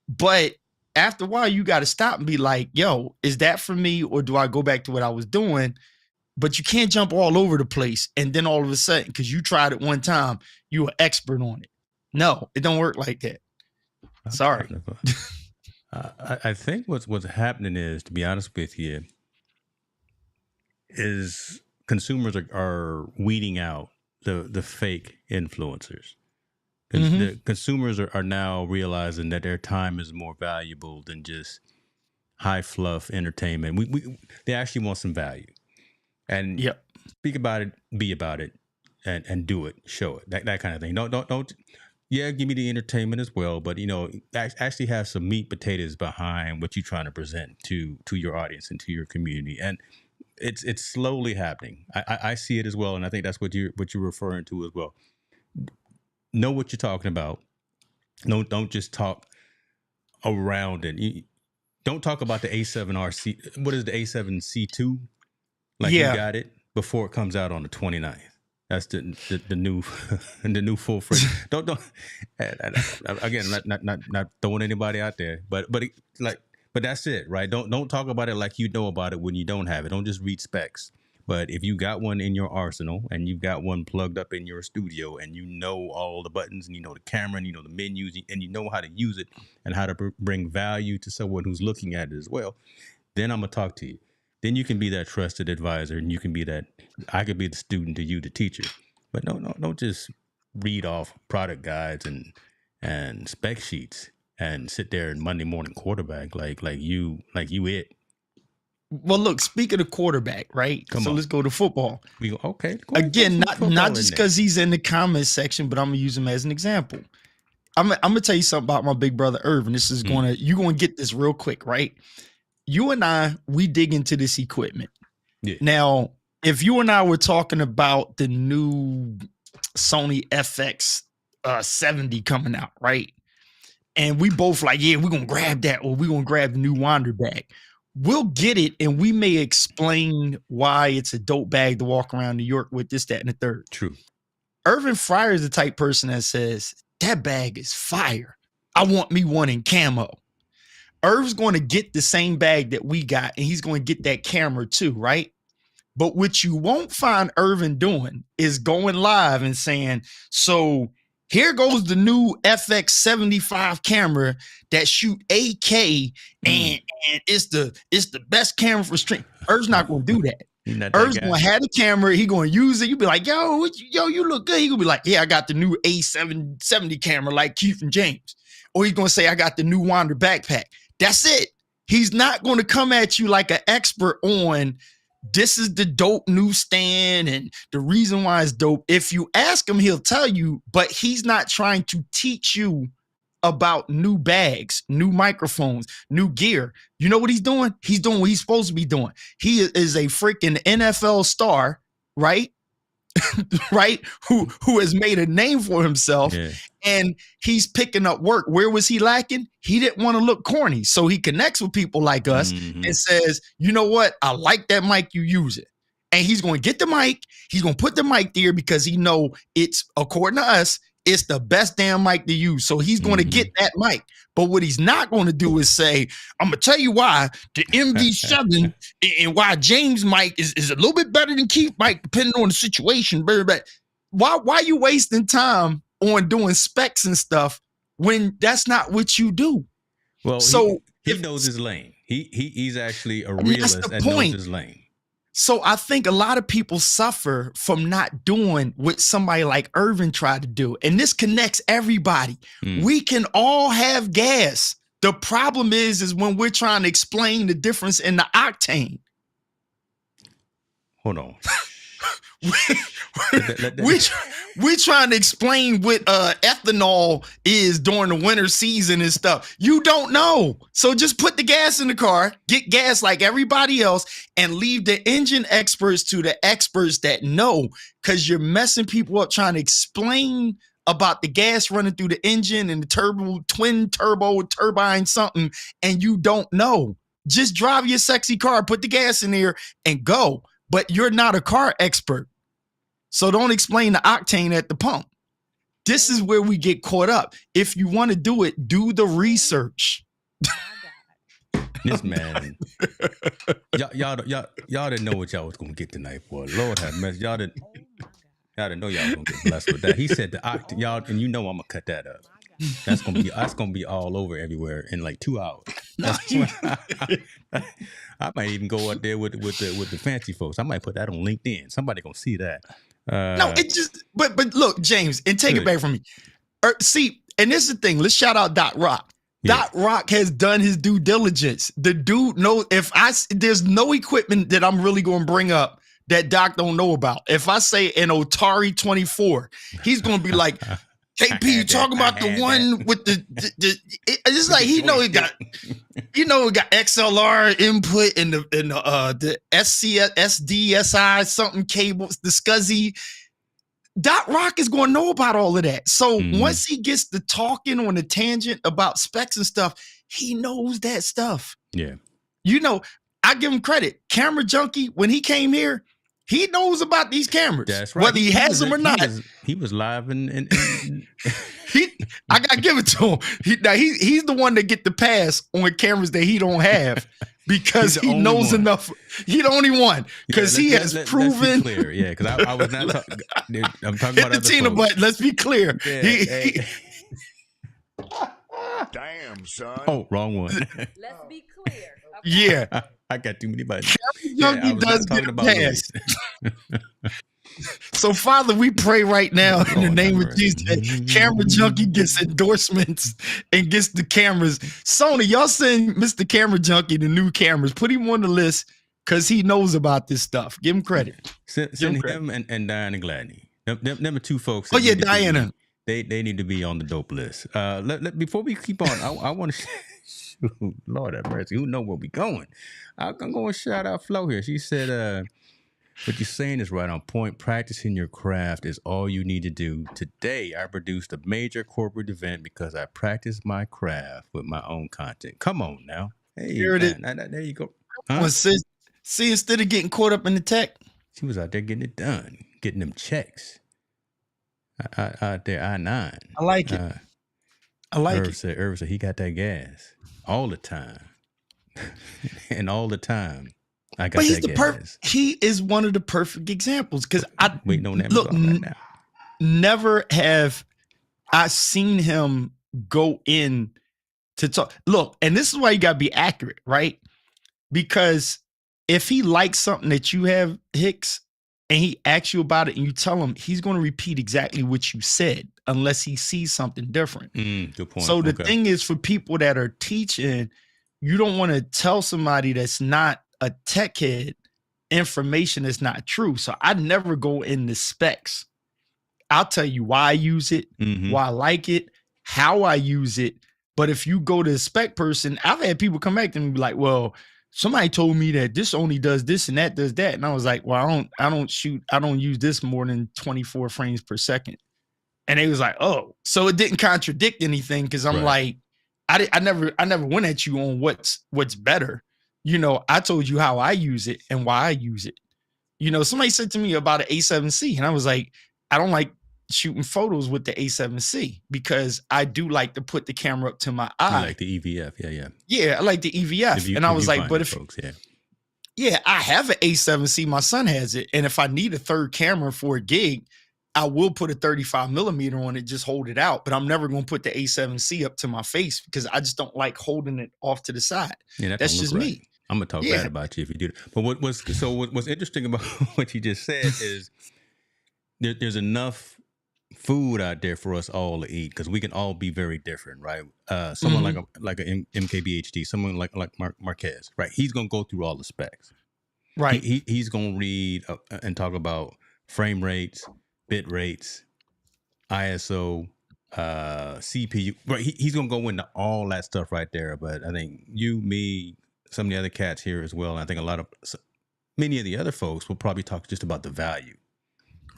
But after a while, you got to stop and be like, yo, is that for me, or do I go back to what I was doing? But you can't jump all over the place and then all of a sudden, because you tried it one time, you were expert on it. No, it don't work like that. Sorry. I think what's happening is, to be honest with you, is consumers are weeding out the fake influencers. Mm-hmm. The consumers are now realizing that their time is more valuable than just high fluff entertainment. They actually want some value. And speak about it, be about it, and do it, show it, that kind of thing. Don't. Yeah, give me the entertainment as well, but actually have some meat potatoes behind what you're trying to present to your audience and to your community. And it's slowly happening. I see it as well, and I think that's what you're referring to as well. Know what you're talking about. Don't just talk around it. Don't talk about the A7RC. What is the A7C2? Like you got it before it comes out on the 29th. That's the new the new full frame. Don't again, not throwing anybody out there, but that's it, right? Don't talk about it like you know about it when you don't have it. Don't just read specs. But if you got one in your arsenal and you've got one plugged up in your studio and you know all the buttons and you know the camera and you know the menus and you know how to use it and how to bring value to someone who's looking at it as well, then I'm gonna talk to you. Then you can be that trusted advisor, and you can be that. I could be the student to you, the teacher. But don't just read off product guides and spec sheets and sit there and Monday morning quarterback like you it. Well, look, speaking of quarterback, right? So let's go to football. Okay. Again, not just because he's in the comments section, but I'm gonna use him as an example. I'm gonna tell you something about my big brother Irvin. This is you're gonna get this real quick, right? You and I, we dig into this equipment. Yeah. Now, if you and I were talking about the new Sony FX 70 coming out, right? And we both like, yeah, we're gonna grab that, or we're gonna grab the new Wander bag. We'll get it, and we may explain why it's a dope bag to walk around New York with, this, that, and the third. True. Irvin Fryer is the type person that says, that bag is fire. I want me one in camo. Irv's going to get the same bag that we got, and he's going to get that camera too, right? But what you won't find Irvin doing is going live and saying, so here goes the new FX 75 camera that shoot 8K and it's the best camera for stream. Irv's not going to do that. Irv's going to have the camera. He going to use it. You be like, yo, you look good. He going to be like, yeah, I got the new A770 camera like Keith and James. Or he's going to say, I got the new Wander backpack. That's it. He's not going to come at you like an expert on this is the dope new stand and the reason why it's dope. If you ask him, he'll tell you, but he's not trying to teach you about new bags, new microphones, new gear. You know what he's doing? He's doing what he's supposed to be doing. He is a freaking NFL star, right? Right? Who has made a name for himself. Yeah. And he's picking up work. Where was he lacking? He didn't want to look corny. So he connects with people like us and says, you know what? I like that mic, you use it. And he's going to get the mic. He's going to put the mic there because he know it's, according to us, it's the best damn mic to use. So he's going to get that mic. But what he's not going to do is say, I'm going to tell you why the MV7 and why James mic is a little bit better than Keith mic, depending on the situation. But why are you wasting time on doing specs and stuff when that's not what you do? Well, so he knows his lane. He's actually a realist and knows his lane. So I think a lot of people suffer from not doing what somebody like Irvin tried to do. And this connects everybody. We can all have gas. The problem is when we're trying to explain the difference in the octane. Hold on. We're trying to explain what ethanol is during the winter season and stuff. You don't know. So just put the gas in the car, get gas like everybody else, and leave the engine experts to the experts that know, because you're messing people up trying to explain about the gas running through the engine and the twin turbo turbine something, and you don't know. Just drive your sexy car, put the gas in there and go. But you're not a car expert. So don't explain the octane at the pump. This is where we get caught up. If you want to do it, do the research. This man, y'all didn't know what y'all was gonna get tonight, boy. Lord have mercy, y'all didn't know y'all was gonna get blessed with that. He said the octane, y'all, and you know I'm gonna cut that up. That's gonna be all over everywhere in like 2 hours. I might even go out there with the fancy folks. I might put that on LinkedIn. Somebody gonna see that. No, it just but look, James, and take it back from me. See, and this is the thing. Let's shout out Doc Rock. Yeah. Doc Rock has done his due diligence. The dude knows there's no equipment that I'm really gonna bring up that Doc don't know about. If I say an Otari 24, he's gonna be like, KP, you talking about the one with the it's like he got XLR input and the SDSI something cables, the SCSI. Doc Rock is going to know about all of that. So once he gets to talking on a tangent about specs and stuff, he knows that stuff. Yeah. You know, I give him credit. Camera Junkie, when he came here, he knows about these cameras. That's right. Whether he has them or not. He was live and I gotta give it to him. He's the one that get the pass on cameras that he don't have because he knows enough. He the only one because he has proven. Let's be clear, yeah. Because I was not talking. I'm talking about the Tina, but let's be clear. Yeah, damn, son. Oh, wrong one. Let's be clear. Okay. Yeah. I got too many buttons. Junkie does get a pass. So, Father, we pray right now in the name of Jesus that Camera Junkie gets endorsements and gets the cameras. Sony, y'all send Mr. Camera Junkie the new cameras. Put him on the list because he knows about this stuff. Give him credit. Send him and Diana Gladney. Them are two folks. Oh, yeah, Diana. They need to be on the dope list. Before we keep on, I want to... Lord have mercy. Who know where we going? I'm going to shout out Flo here. She said, what you're saying is right on point. Practicing your craft is all you need to do. Today, I produced a major corporate event because I practiced my craft with my own content. Come on now. Hey, here it is. There you go. Huh? See, instead of getting caught up in the tech, she was out there getting it done, getting them checks. Out there, I-9. I like it. Irv said he got that gas all the time. And all the time, I got that gas. He is one of the perfect examples because I waiting on Amazon right now. Never have I seen him go in to talk. Look, and this is why you got to be accurate, right? Because if he likes something that you have, Hicks, and he asks you about it and you tell him, he's going to repeat exactly what you said unless he sees something different. Good point. So the thing is, for people that are teaching, you don't want to tell somebody that's not a tech head information that's not true. So I never go in the specs. I'll tell you why I use it, why I like it, how I use it. But if you go to a spec person, I've had people come back to me and be like, well, somebody told me that this only does this and that does that. And I was like, well, I don't use this more than 24 frames per second. And they was like, oh, so it didn't contradict anything. Cause I'm like, I never went at you on what's better. You know, I told you how I use it and why I use it. somebody said to me about an A7C, and I was like, I don't like shooting photos with the A7C because I do like to put the camera up to my eye. You like the EVF, yeah, I like the EVF, and I was like, but if folks, I have an A7C, my son has it, and if I need a third camera for a gig, I will put a 35 millimeter on it, just hold it out. But I'm never going to put the A7C up to my face because I just don't like holding it off to the side. Yeah, that's just me. I'm gonna talk bad about you if you do that. But what's interesting about what you just said is there's enough food out there for us all to eat because we can all be very different, right? Someone like a MKBHD, someone like Marquez, right? He's gonna go through all the specs, right? He's gonna read and talk about frame rates, bit rates, ISO, CPU, right? He's gonna go into all that stuff right there. But I think you, me, some of the other cats here as well, and I think many of the other folks will probably talk just about the value,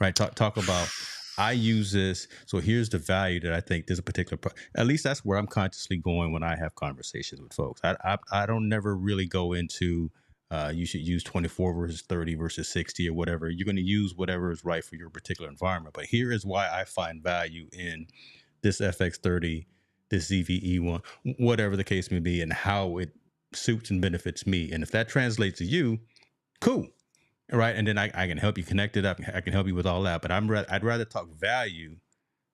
right? Talk about, I use this, so here's the value that I think there's a particular at least that's where I'm consciously going when I have conversations with folks. I don't never really go into you should use 24 versus 30 versus 60 or whatever. You're going to use whatever is right for your particular environment. But here is why I find value in this FX30, this ZVE1, whatever the case may be, and how it suits and benefits me. And if that translates to you, cool. Right. And then I can help you connect it up. I can help you with all that. But I'd rather talk value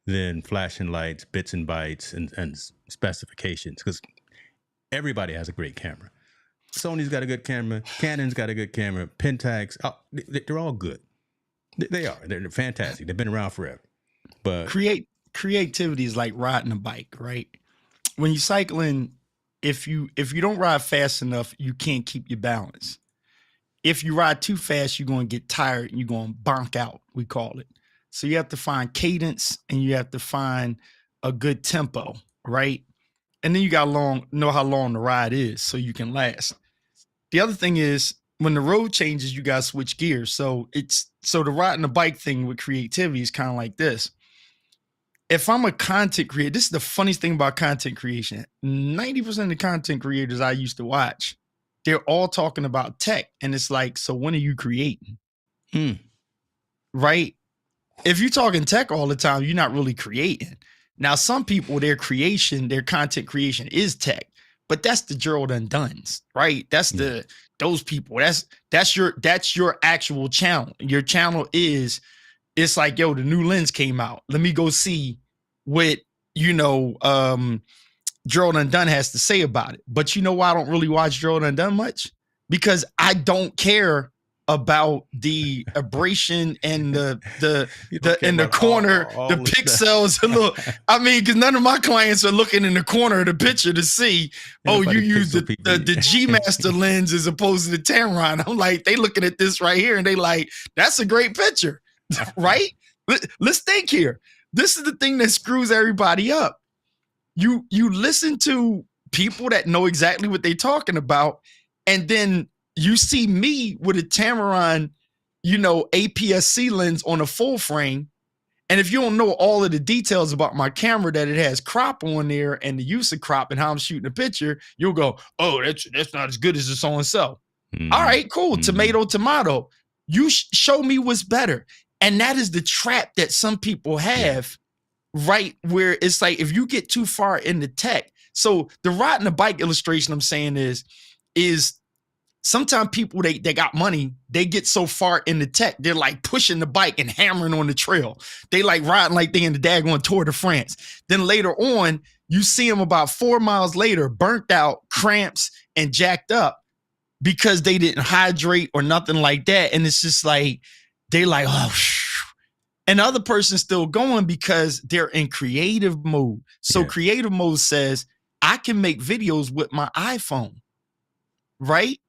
than flashing lights, bits and bytes, and specifications, because everybody has a great camera. Sony's got a good camera. Canon's got a good camera. Pentax, they're all good. They are. They're fantastic. They've been around forever. But creativity is like riding a bike, right? When you're cycling, if you don't ride fast enough, you can't keep your balance. If you ride too fast, you're going to get tired and you're going to bonk out, we call it. So you have to find cadence and you have to find a good tempo, right? And then you got know how long the ride is so you can last. The other thing is when the road changes, you got to switch gears. So the riding the bike thing with creativity is kind of like this. If I'm a content creator, this is the funniest thing about content creation. 90% of the content creators I used to watch, they're all talking about tech. And it's like, so when are you creating? Right? If you're talking tech all the time, you're not really creating. Now, some people, their content creation is tech, but that's the Gerald Undones, right? That's those people. That's your actual channel. Your channel is, it's like, yo, the new lens came out. Let me go see what, Gerald Undone has to say about it. But you know why I don't really watch Gerald Undone much? Because I don't care about the abrasion and the in the corner, the pixels. Because none of my clients are looking in the corner of the picture to see, you use the G Master lens as opposed to the Tamron. I'm like, they looking at this right here and they like, that's a great picture, right? Let's think here. This is the thing that screws everybody up. You listen to people that know exactly what they're talking about, and then you see me with a Tamron, APS-C lens on a full frame. And if you don't know all of the details about my camera, that it has crop on there and the use of crop and how I'm shooting a picture, you'll go, oh, that's not as good as the so-and-so. All right, cool. Tomato. You show me what's better. And that is the trap that some people have, right? Where it's like, if you get too far into tech. So the riding the bike illustration I'm saying is sometimes people, they got money, they get so far into tech, they're like pushing the bike and hammering on the trail. They like riding like they in the daggone Tour de France. Then later on, you see them about 4 miles later, burnt out, cramps, and jacked up because they didn't hydrate or nothing like that. And it's just like, they like, and the other person's still going because they're in creative mode. So creative mode says, I can make videos with my iPhone, right?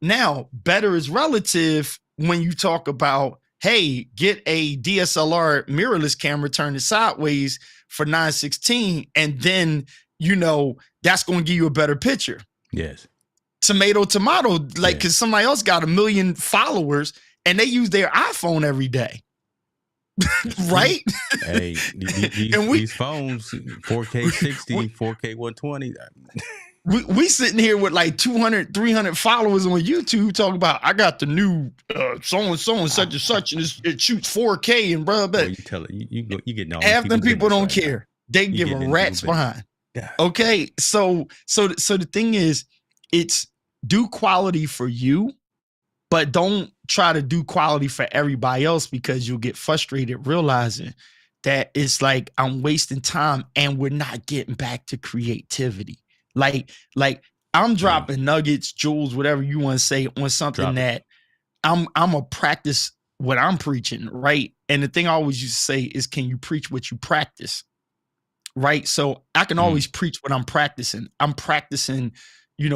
Now, better is relative when you talk about, hey, get a DSLR mirrorless camera, turn it sideways for 916, and then, that's going to give you a better picture. Yes. Tomato, because somebody else got 1 million followers and they use their iPhone every day. Right? Hey, these phones, 4K 60, 4K 120. we sitting here with like 200, 300 followers on YouTube talking about I got the new so and such and it shoots 4K and bro. But you tell it, you get all half them people don't care. Now. They give a rat's behind. Yeah. Okay, so the thing is, it's do quality for you, but don't try to do quality for everybody else because you'll get frustrated realizing that it's like I'm wasting time and we're not getting back to creativity. Like I'm dropping nuggets, jewels, whatever you want to say on something that I'm a practice what I'm preaching, right? And the thing I always used to say is, can you preach what you practice? Right. So I can always preach what I'm practicing. I'm practicing,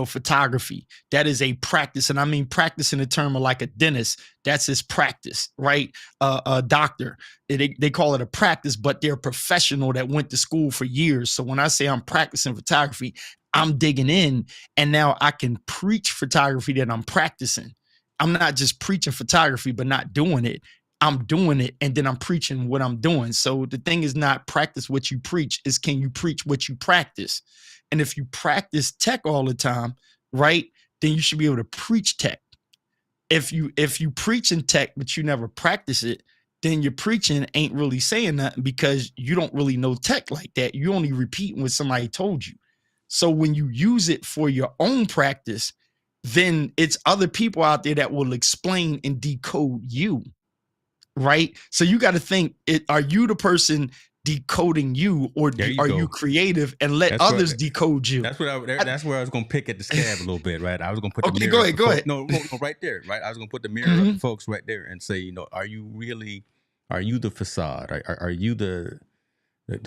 photography. That is a practice. And I mean, practice in the term of like a dentist. That's his practice, right? A doctor, they call it a practice, but they're a professional that went to school for years. So when I say I'm practicing photography, I'm digging in, and now I can preach photography that I'm practicing. I'm not just preaching photography, but not doing it. I'm doing it, and then I'm preaching what I'm doing. So the thing is not practice what you preach, is can you preach what you practice? And if you practice tech all the time, right, then you should be able to preach tech. If you preach in tech, but you never practice it, then your preaching ain't really saying nothing because you don't really know tech like that. You only repeating what somebody told you. So when you use it for your own practice, then it's other people out there that will explain and decode you. Right. So you got to think, are you the person decoding you, or are you creative and let others decode you? That's where I was going to pick at the scab a little bit. Right. I was going to put the mirror. Go ahead. No, right there. Right. I was going to put the mirror up to folks right there and say, are you the facade? Are you the I ain't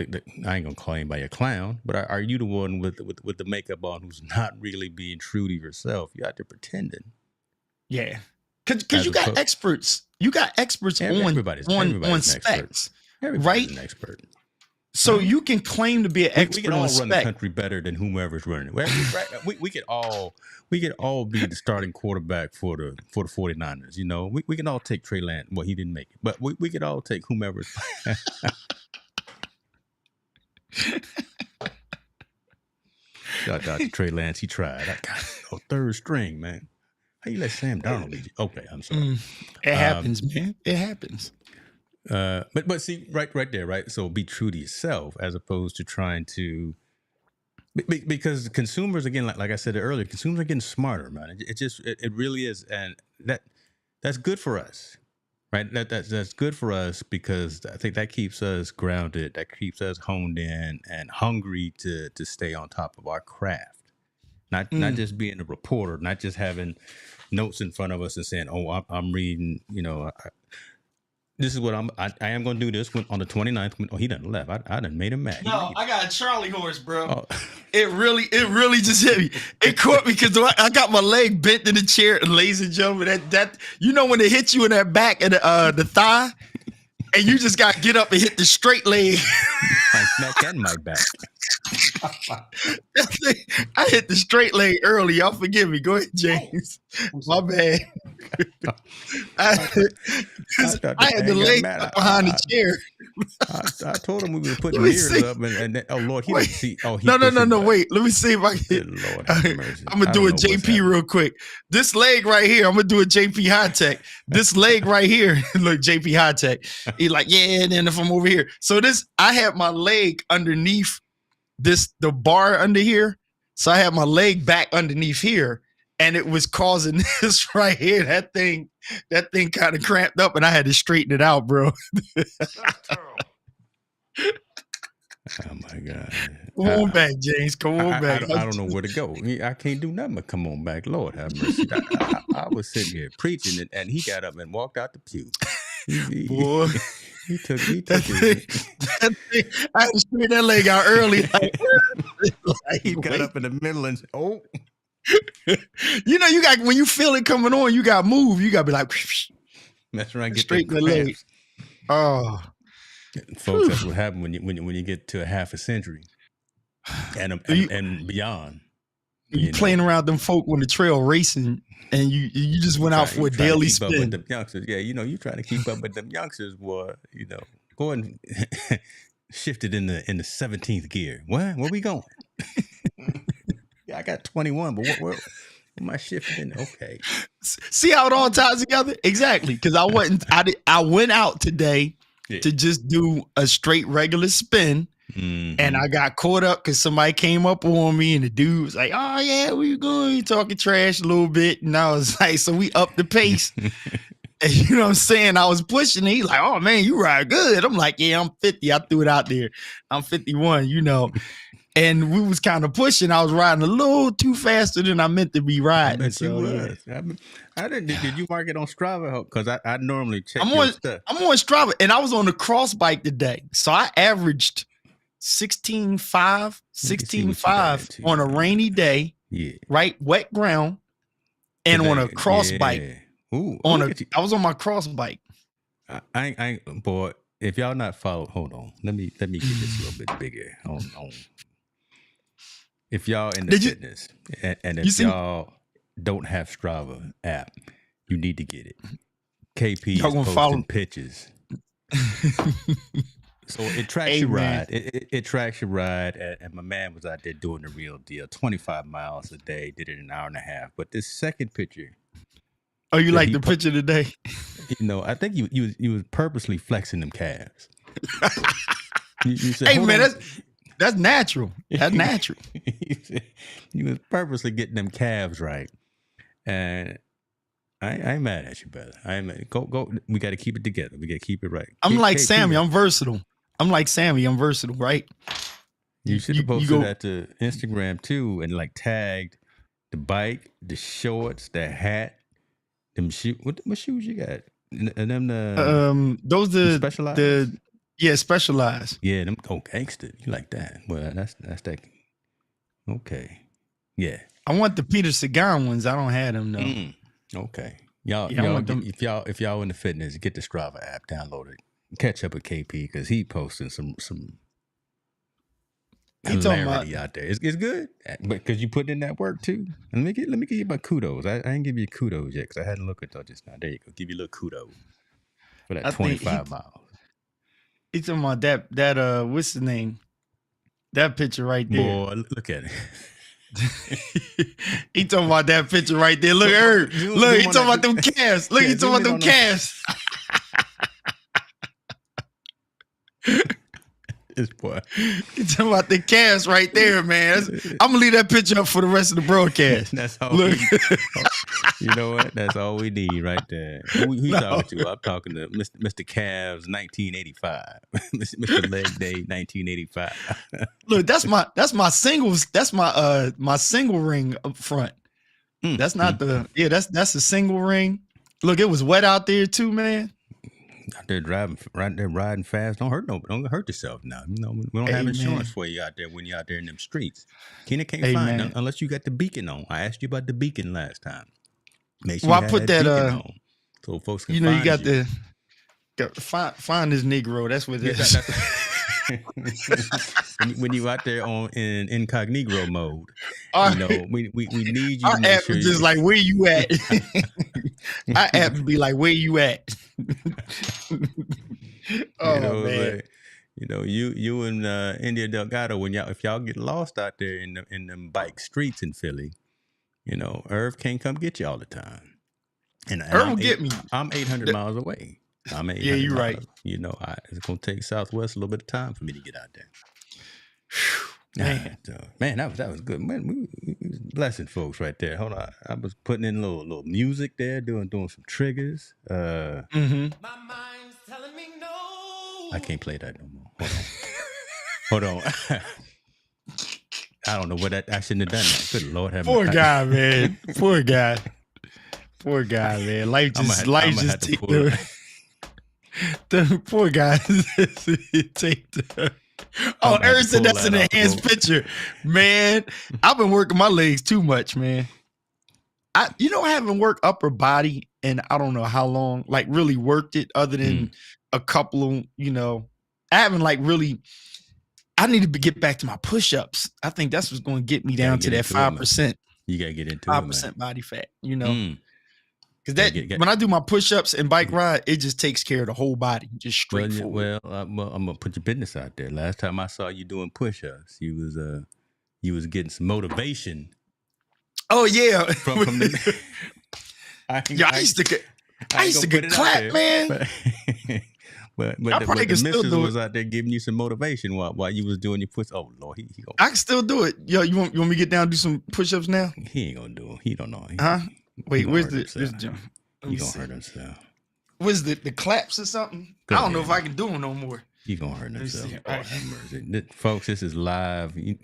going to call anybody a clown, but are you the one with the makeup on who's not really being true to yourself? You're out there pretending. Yeah. Because you got experts. You got experts on specs. Everybody's an expert. So you can claim to be an expert. We can all run the country better than whomever's running it. We could all be the starting quarterback for the 49ers. We can all take Trey Lance. Well, he didn't make it, but we could all take whomever's. Shout out to Trey Lance. He tried. I got third string, man. How you let Sam Darnold lead you? Okay, I'm sorry. It happens, man. It happens. But see, right there, right? So be true to yourself as opposed to trying to, because consumers, again, like I said earlier, consumers are getting smarter, man. It really is, and that's good for us, right? That's good for us because I think that keeps us grounded, that keeps us honed in and hungry to stay on top of our craft. Not just being a reporter, not just having notes in front of us and saying, "Oh, I'm reading." This is what I am going to do this on the 29th. Oh, he done left. I done made him mad. No, I got a Charlie horse, bro. Oh. It really just hit me. It caught me because I got my leg bent in the chair, ladies and gentlemen. That when it hits you in that back and the thigh, and you just got to get up and hit the straight leg. My neck and my back. I hit the straight leg early. Y'all forgive me. Go ahead, James. My bad. I had the leg up behind the chair. I told him we were putting mirrors up, and oh Lord, he didn't see. Oh, no. Wait, let me see if I can. Lord, I'm gonna do a JP real quick. This leg right here, I'm gonna do a JP high tech. This leg right here, look, JP high tech. He's like, yeah, and then if I'm over here, so I had my leg underneath the bar under here, so I had my leg back underneath here, and it was causing this right here. That thing kind of cramped up, and I had to straighten it out, bro. Oh my God! Come on back, James. Come on back. I don't know where to go. I can't do nothing but come on back. Lord have mercy. I was sitting here preaching it, and he got up and walked out the pew. Boy. He took that thing, I had to straighten that leg out early. He got up in the middle and you got, when you feel it coming on, you got to move. You got to be like, that's right. Get straighten the leg. Oh, folks, that's what happened when you get to a half a century and beyond. You playing around them folk on the trail racing, and you just went out for a daily spin. With them youngsters. Yeah, you trying to keep up with them youngsters, boy. Go and shift it in the 17th gear. Where we going? I got 21, but what my shift in? Okay. See how it all ties together? Exactly. Because I went out today to just do a straight regular spin. And I got caught up because somebody came up on me and the dude was like, oh yeah, where you going? Talking trash a little bit. And I was like, so we upped the pace. And you know what I'm saying? I was pushing it. He's like, oh man, you ride good. I'm like, yeah, I'm 50. I threw it out there. I'm 51, you know. And we was kind of pushing. I was riding a little too faster than I meant to be riding. I bet you was. Yeah. Did you mark it on Strava? Because I normally check your stuff. I'm on Strava, and I was on the cross bike today. So I averaged 16.5 on a rainy day, right? Wet ground, and on a cross bike. Ooh, I was on my cross bike. I boy, if y'all not follow, hold on. Let me get this a little bit bigger. On. If y'all in the fitness and if y'all don't have Strava app, you need to get it. KP is posting pictures. So it tracks your ride. It tracks your ride. And my man was out there doing the real deal. 25 miles a day, did it in an hour and a half. But this second picture. Oh, you like the picture today? You know, I think you was purposely flexing them calves. You said, hey man, that's natural. That's natural. You was purposely getting them calves right. And I ain't mad at you, brother. I ain't mad. Go. We got to keep it together. We got to keep it right. I'm like Sammy. I'm versatile. Right? You should have posted that to Instagram too, and like tagged the bike, the shorts, the hat, them shoes. What shoes you got? And them those the Specialized. Specialized. Yeah, them gangster. You like that? Well, that's that. Okay. Yeah. I want the Peter Sagan ones. I don't have them though. Okay. Y'all if y'all in the fitness, get the Strava app, download it. Catch up with KP because he posting some hilarity out there. It's good, but because you put in that work too. And let me give you my kudos. I ain't give you kudos yet because I hadn't looked at that just now. There you go. Give you a little kudos for that 25 miles. He's talking about that what's the name? That picture right there. Boy, look at it. He talking about that picture right there. Look at her. Look, he talking about them calves. Look, he talking about them calves. This boy. He talking about the calves right there, man. I'm gonna leave that picture up for the rest of the broadcast. That's all. Look. You know what? That's all we need right there. Who talking to? I'm talking to Mr. Calves 1985. Mr. Leg Day 1985. Look, that's my singles. That's my single ring up front. That's not that's a single ring. Look, it was wet out there too, man. Out there riding fast. Don't hurt yourself now. You know, we don't have insurance for you out there when you're out there in them streets. Can't find them unless you got the beacon on. I asked you about the beacon last time. Make sure I put that on so folks can find you. Got to find this Negro. That's what it is. When you out there in incognito mode, you know, we need you. Our to app is just like, where you at? Our app would be like, where you at? Man. Like, you know, you and India Delgado, if y'all get lost out there in them bike streets in Philly, you know, Irv can't come get you all the time. And Irv will get me. I'm 800 miles away. I'm 800 you're miles. right. You know, it's gonna take Southwest a little bit of time for me to get out there. Man, that was good. Man, we blessing folks right there. Hold on, I was putting in a little music there, doing some triggers. My mind's telling me no. I can't play that no more. Hold on. I don't know what I shouldn't have done that. Good Lord, have Poor guy, man. Poor guy, man. Life just take the poor guy. Take the. Oh, Eric said that's an enhanced picture, man. I've been working my legs too much, man. I haven't worked upper body in I don't know how long. Like really worked it, other than a couple of I haven't like really. I need to get back to my push-ups. I think that's what's going to get me down to that 5%. You got to get into 5% body fat, Because when I do my push-ups and bike ride, it just takes care of the whole body, just straight forward. Well, I'm going to put your business out there. Last time I saw you doing push-ups, you was getting some motivation Oh yeah. From the. I used to get clapped, man. But I probably the can still missus do was it. out there giving you some motivation while you was doing your push. Oh Lord, he gonna, I can still do it. Yo, you want me to get down and do some push-ups now? he ain't gonna do it. He don't know. Wait, where's the gym? He gonna hurt himself. Where's the claps or something? I don't know if I can do them no more. He gonna hurt himself. Right. Folks, this is live. You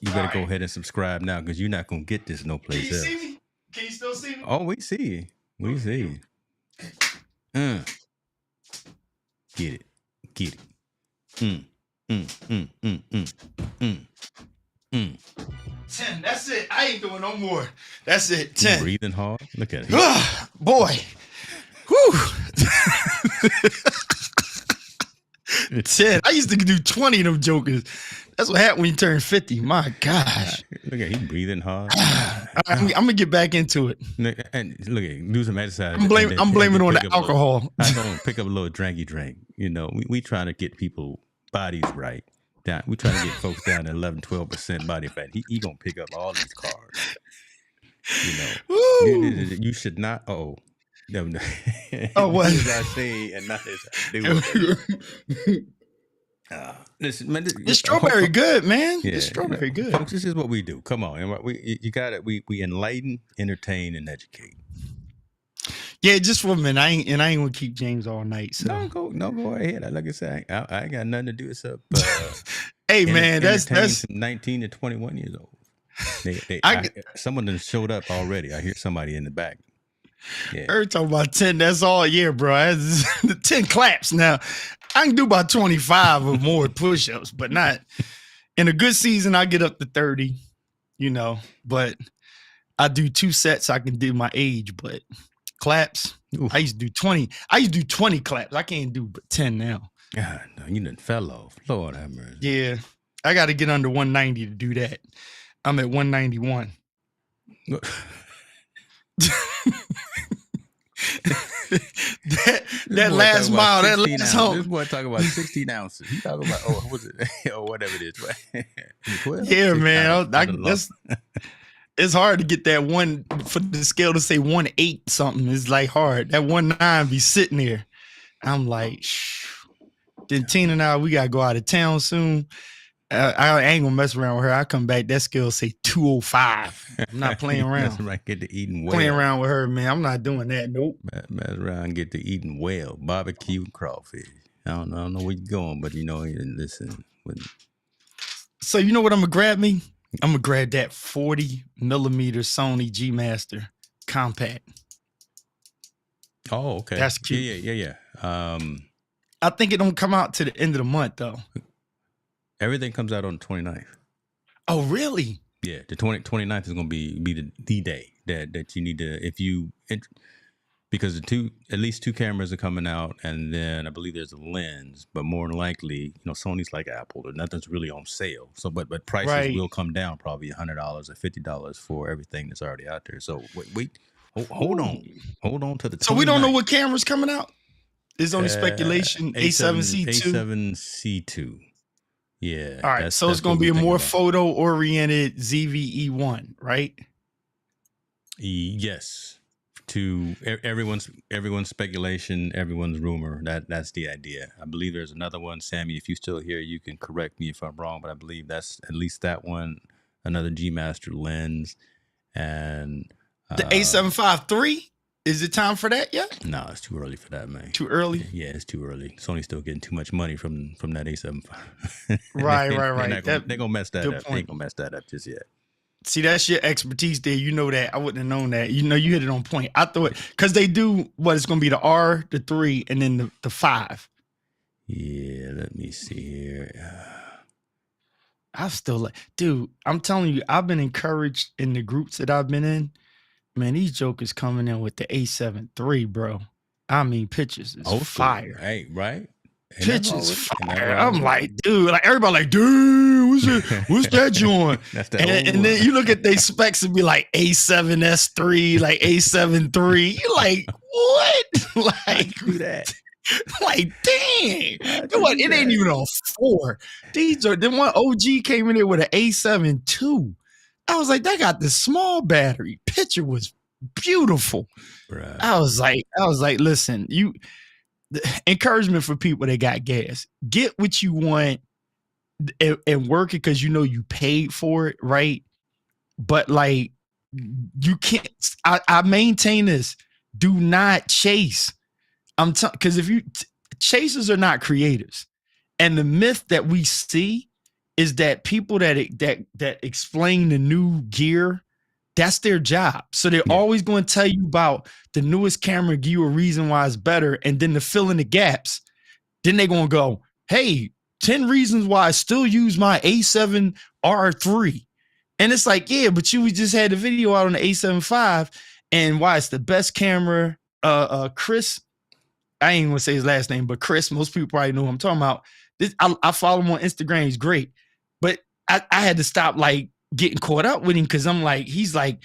better go ahead and subscribe now because you're not gonna get this no place else. Can you see me? Can you still see me? Oh, we see you. We see you. Get it. Get it. 10. That's it. I ain't doing no more. That's it. 10. You breathing hard. Look at it. Boy. Whew. 10. I used to do 20 of them jokers. That's what happened when you turn 50. My gosh. Look at him breathing hard. I'm gonna get back into it. And look at do some exercise. I'm blaming on the alcohol. I'm gonna pick up a little drinky drink. You know, we trying to get people bodies right. Down. We trying to get folks down to 11-12% body fat. He gonna pick up all these carbs. You know, you should not. Oh, no. What did I say? And not as I do. Listen, man, this strawberry good, man. Yeah, this strawberry good. Folks, this is what we do. Come on, and you got it. We enlighten, entertain, and educate. Yeah, just for a minute. I ain't gonna keep James all night. So No, go ahead. Like I said, I ain't got nothing to do except. Hey man, that's 19 to 21 years old. Someone done showed up already. I hear somebody in the back. Yeah. We're talking about 10. That's all year, bro. That's 10 claps. Now I can do about 25 or more push-ups, but not in a good season. I get up to 30, but I do 2 sets. I can do my age, but claps. Oof. I used to do 20. I used to do 20 claps. I can't do but 10 now. God, no, you done fell off. Lord have mercy. Yeah, I got to get under 190 to do that. I'm at 191. that last mile, that last home. This boy talking about 16 ounces. He talking about what was it? Or whatever it is. 12, yeah, man. It's hard to get that one for the scale to say 1.8 something. It's like hard. That 1.9 be sitting there. I'm like, shh. Then Tina and I, we gotta go out of town soon. I ain't gonna mess around with her. I come back, that scale say 205. I'm not playing around. Right, get to eating well. Playing around with her, man. I'm not doing that. Nope. Mess around and get to eating well. Barbecue and crawfish. I don't know where you're going, but listen. So you know what I'm gonna grab me? I'm gonna grab that 40 millimeter Sony G Master compact. Oh, okay. That's cute. Yeah. I think it don't come out to the end of the month though. Everything comes out on the 29th. Oh, really? Yeah, the 29th is going to be the day that you need to, because at least 2 cameras are coming out, and then I believe there's a lens, but more than likely, Sony's like Apple, or nothing's really on sale. So, but prices will come down probably $100 or $50 for everything that's already out there. So hold on to the. So 29th. We don't know what camera's coming out. There's only speculation. A7C2. A7C2. Yeah. All right. So it's going to be a more photo-oriented ZV-E1, right? Yes. To everyone's speculation, everyone's rumor. That's the idea. I believe there's another one. Sammy, if you're still here, you can correct me if I'm wrong, but I believe that's at least that one. Another G Master lens, and the A7 III. Is it time for that yet? No, it's too early for that, man. Too early? Yeah, it's too early. Sony's still getting too much money from that A7 Right. They're gonna mess that up. They ain't gonna mess that up just yet. See, that's your expertise there. You know that. I wouldn't have known that. You hit it on point. I thought, because they do it's gonna be the R, the 3, and then the 5. Yeah, let me see here. I still dude, I'm telling you, I've been encouraged in the groups that I've been in. Man, these jokers coming in with the A7 III, bro. I mean, pictures is fire. Hey, right? Pictures fire. I'm like, dude, everybody dude, what's that joint? That's that and then you look at their specs and be like A7S3, like A7 III. You're like, what? Like, do that. Like, dang. What? It ain't even a 4. These are, then one OG came in there with an A7 II. I was like, that got the small battery. Picture was beautiful. Right. I was like, listen, encouragement for people that got gas. Get what you want and work it because you know you paid for it, right? But like, you can't. I maintain this. Do not chase. Because if you chasers are not creators, and the myth that we see is that people that explain the new gear, that's their job. So they're always going to tell you about the newest camera, give you a reason why it's better, and then to fill in the gaps, then they're going to go, hey, 10 reasons why I still use my A7R3. And it's like, yeah, but you just had a video out on the A7 IV and why it's the best camera. Chris, I ain't gonna say his last name, but Chris, most people probably know who I'm talking about. I follow him on Instagram. He's great. But I had to stop like getting caught up with him because I'm like, he's like,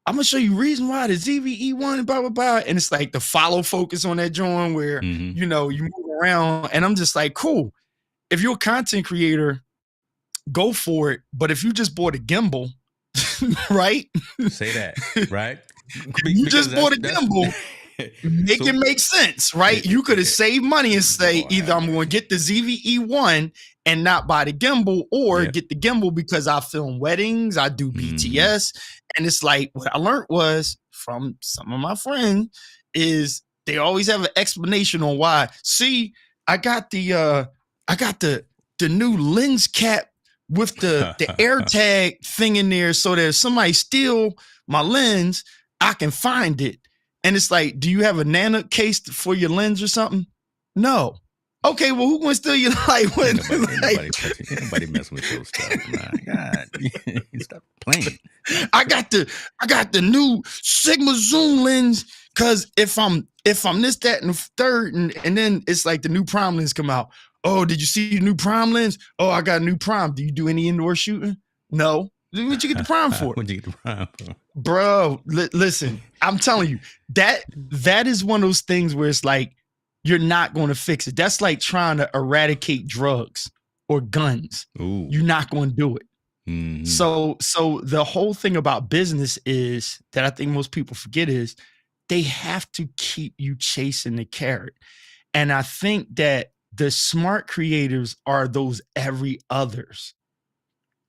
I'm gonna show you reason why the ZVE1, blah, blah, blah. And it's like the follow focus on that joint where, you know, you move around. And I'm just like, cool. If you're a content creator, go for it. But if you just bought a gimbal, right? Say that, right? You just bought a gimbal. Make it make sense, right? You could have saved money and say, either I'm going to get the ZVE1 and not buy the gimbal, or get the gimbal because I film weddings, I do BTS. And it's like, what I learned was from some of my friends is they always have an explanation on why. See, I got the new lens cap with the AirTag thing in there so that if somebody steal my lens, I can find it. And it's like, do you have a nano case for your lens or something? No. Okay, well, who going to steal your life? Ain't nobody messing with your stuff. My God, stop playing. I got the new Sigma zoom lens because if I'm this, that, and the third, and then it's like the new prime lens come out. Oh, did you see the new prime lens? Oh, I got a new prime. Do you do any indoor shooting? No. What'd you get the prime for? What'd you get the prime for? Bro, listen, I'm telling you, that is one of those things where it's like, you're not going to fix it. That's like trying to eradicate drugs or guns. Ooh. You're not going to do it. Mm-hmm. So the whole thing about business is that I think most people forget is they have to keep you chasing the carrot. And I think that the smart creators are those every others,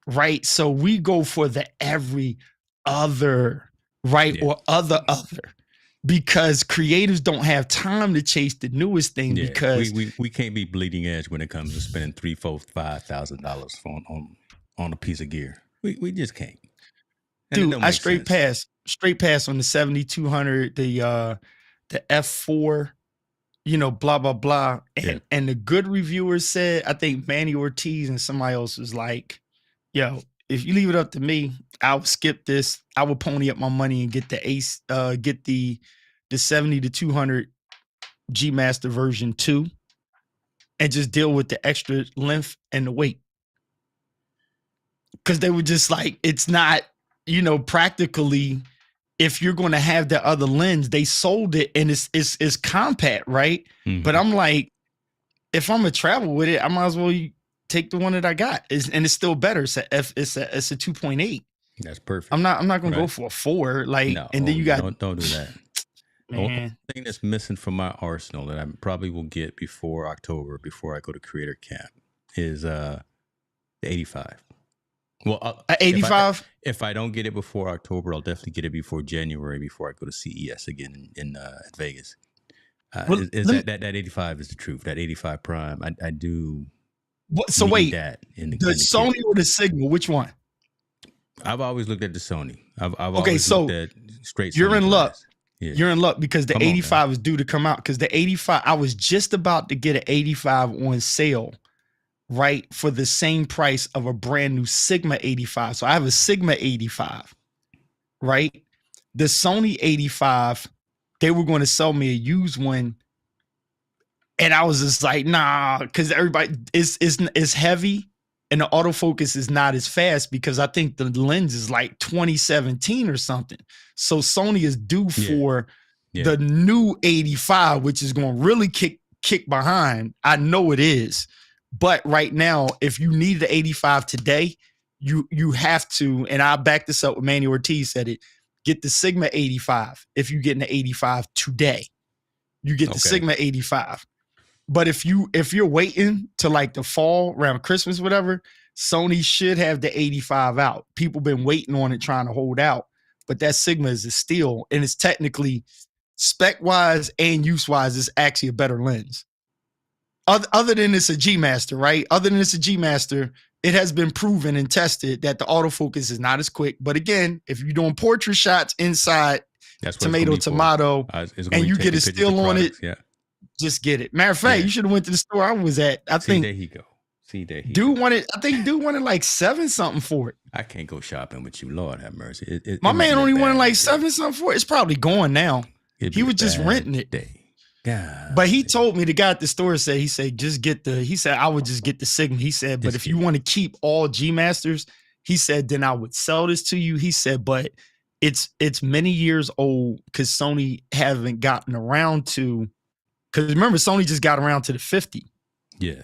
right? So we go for the every other, right? Or other, because creators don't have time to chase the newest thing because we can't be bleeding edge when it comes to spending $3,000-$5,000 on a piece of gear. We just can't. And dude, I straight pass on the 7200, the F4, you know, blah, blah, blah. And the good reviewers said, I think Manny Ortiz and somebody else was like, yo, if you leave it up to me, I'll skip this. I will pony up my money and get the 70 to 200 G Master version 2 and just deal with the extra length and the weight. Because they were just like, it's not, you know, practically, if you're going to have the other lens, they sold it and it's compact, right? Mm-hmm. But I'm like, if I'm gonna travel with it, I might as well take the one that I got. And it's still better. It's a 2.8. That's perfect. I'm not gonna go for a 4. Like, no, and then you got don't do that. The only thing that's missing from my arsenal that I probably will get before October, before I go to creator camp, is the 85. Well, 85. If I don't get it before October, I'll definitely get it before January, before I go to CES again in Vegas. That 85 is the truth. That 85 Prime, I do. So wait, that in the Sony or the Sigma? Which one? I've always looked at the Sony. I've always looked at straight. You're Sony in luck. Yeah. You're in luck because the 85 is due to come out. Because the 85, I was just about to get an 85 on sale, right, for the same price of a brand new Sigma 85. So I have a Sigma 85, right? The Sony 85, they were going to sell me a used one, and I was just like, nah, because everybody is heavy. And the autofocus is not as fast because I think the lens is like 2017 or something. So Sony is due for the new 85, which is going to really kick behind. I know it is. But right now, if you need the 85 today, you have to, and I back this up with Manny Ortiz said it, get the Sigma 85. If you get an 85 today, you get the Sigma 85. But if you're waiting to like the fall around Christmas, whatever, Sony should have the 85 out. People been waiting on it, trying to hold out. But that Sigma is a steal, and it's technically spec-wise and use-wise, it's actually a better lens. Other than it's a G Master, right? Other than it's a G Master, it has been proven and tested that the autofocus is not as quick. But again, if you're doing portrait shots inside tomato, and you get a still on it, just get it. Matter of fact, you should have went to the store I was at. I think there he go. Dude wanted like 7 something for it. I can't go shopping with you. Lord have mercy. My man only wanted like 7 something for it. It's probably gone now. He was just renting it. God. But he told me, the guy at the store said, he said I would just get the Sigma. He said, but if you want to keep all G Masters, he said, then I would sell this to you. He said, but it's many years old because Sony haven't gotten around to, because remember, Sony just got around to the 50. Yeah.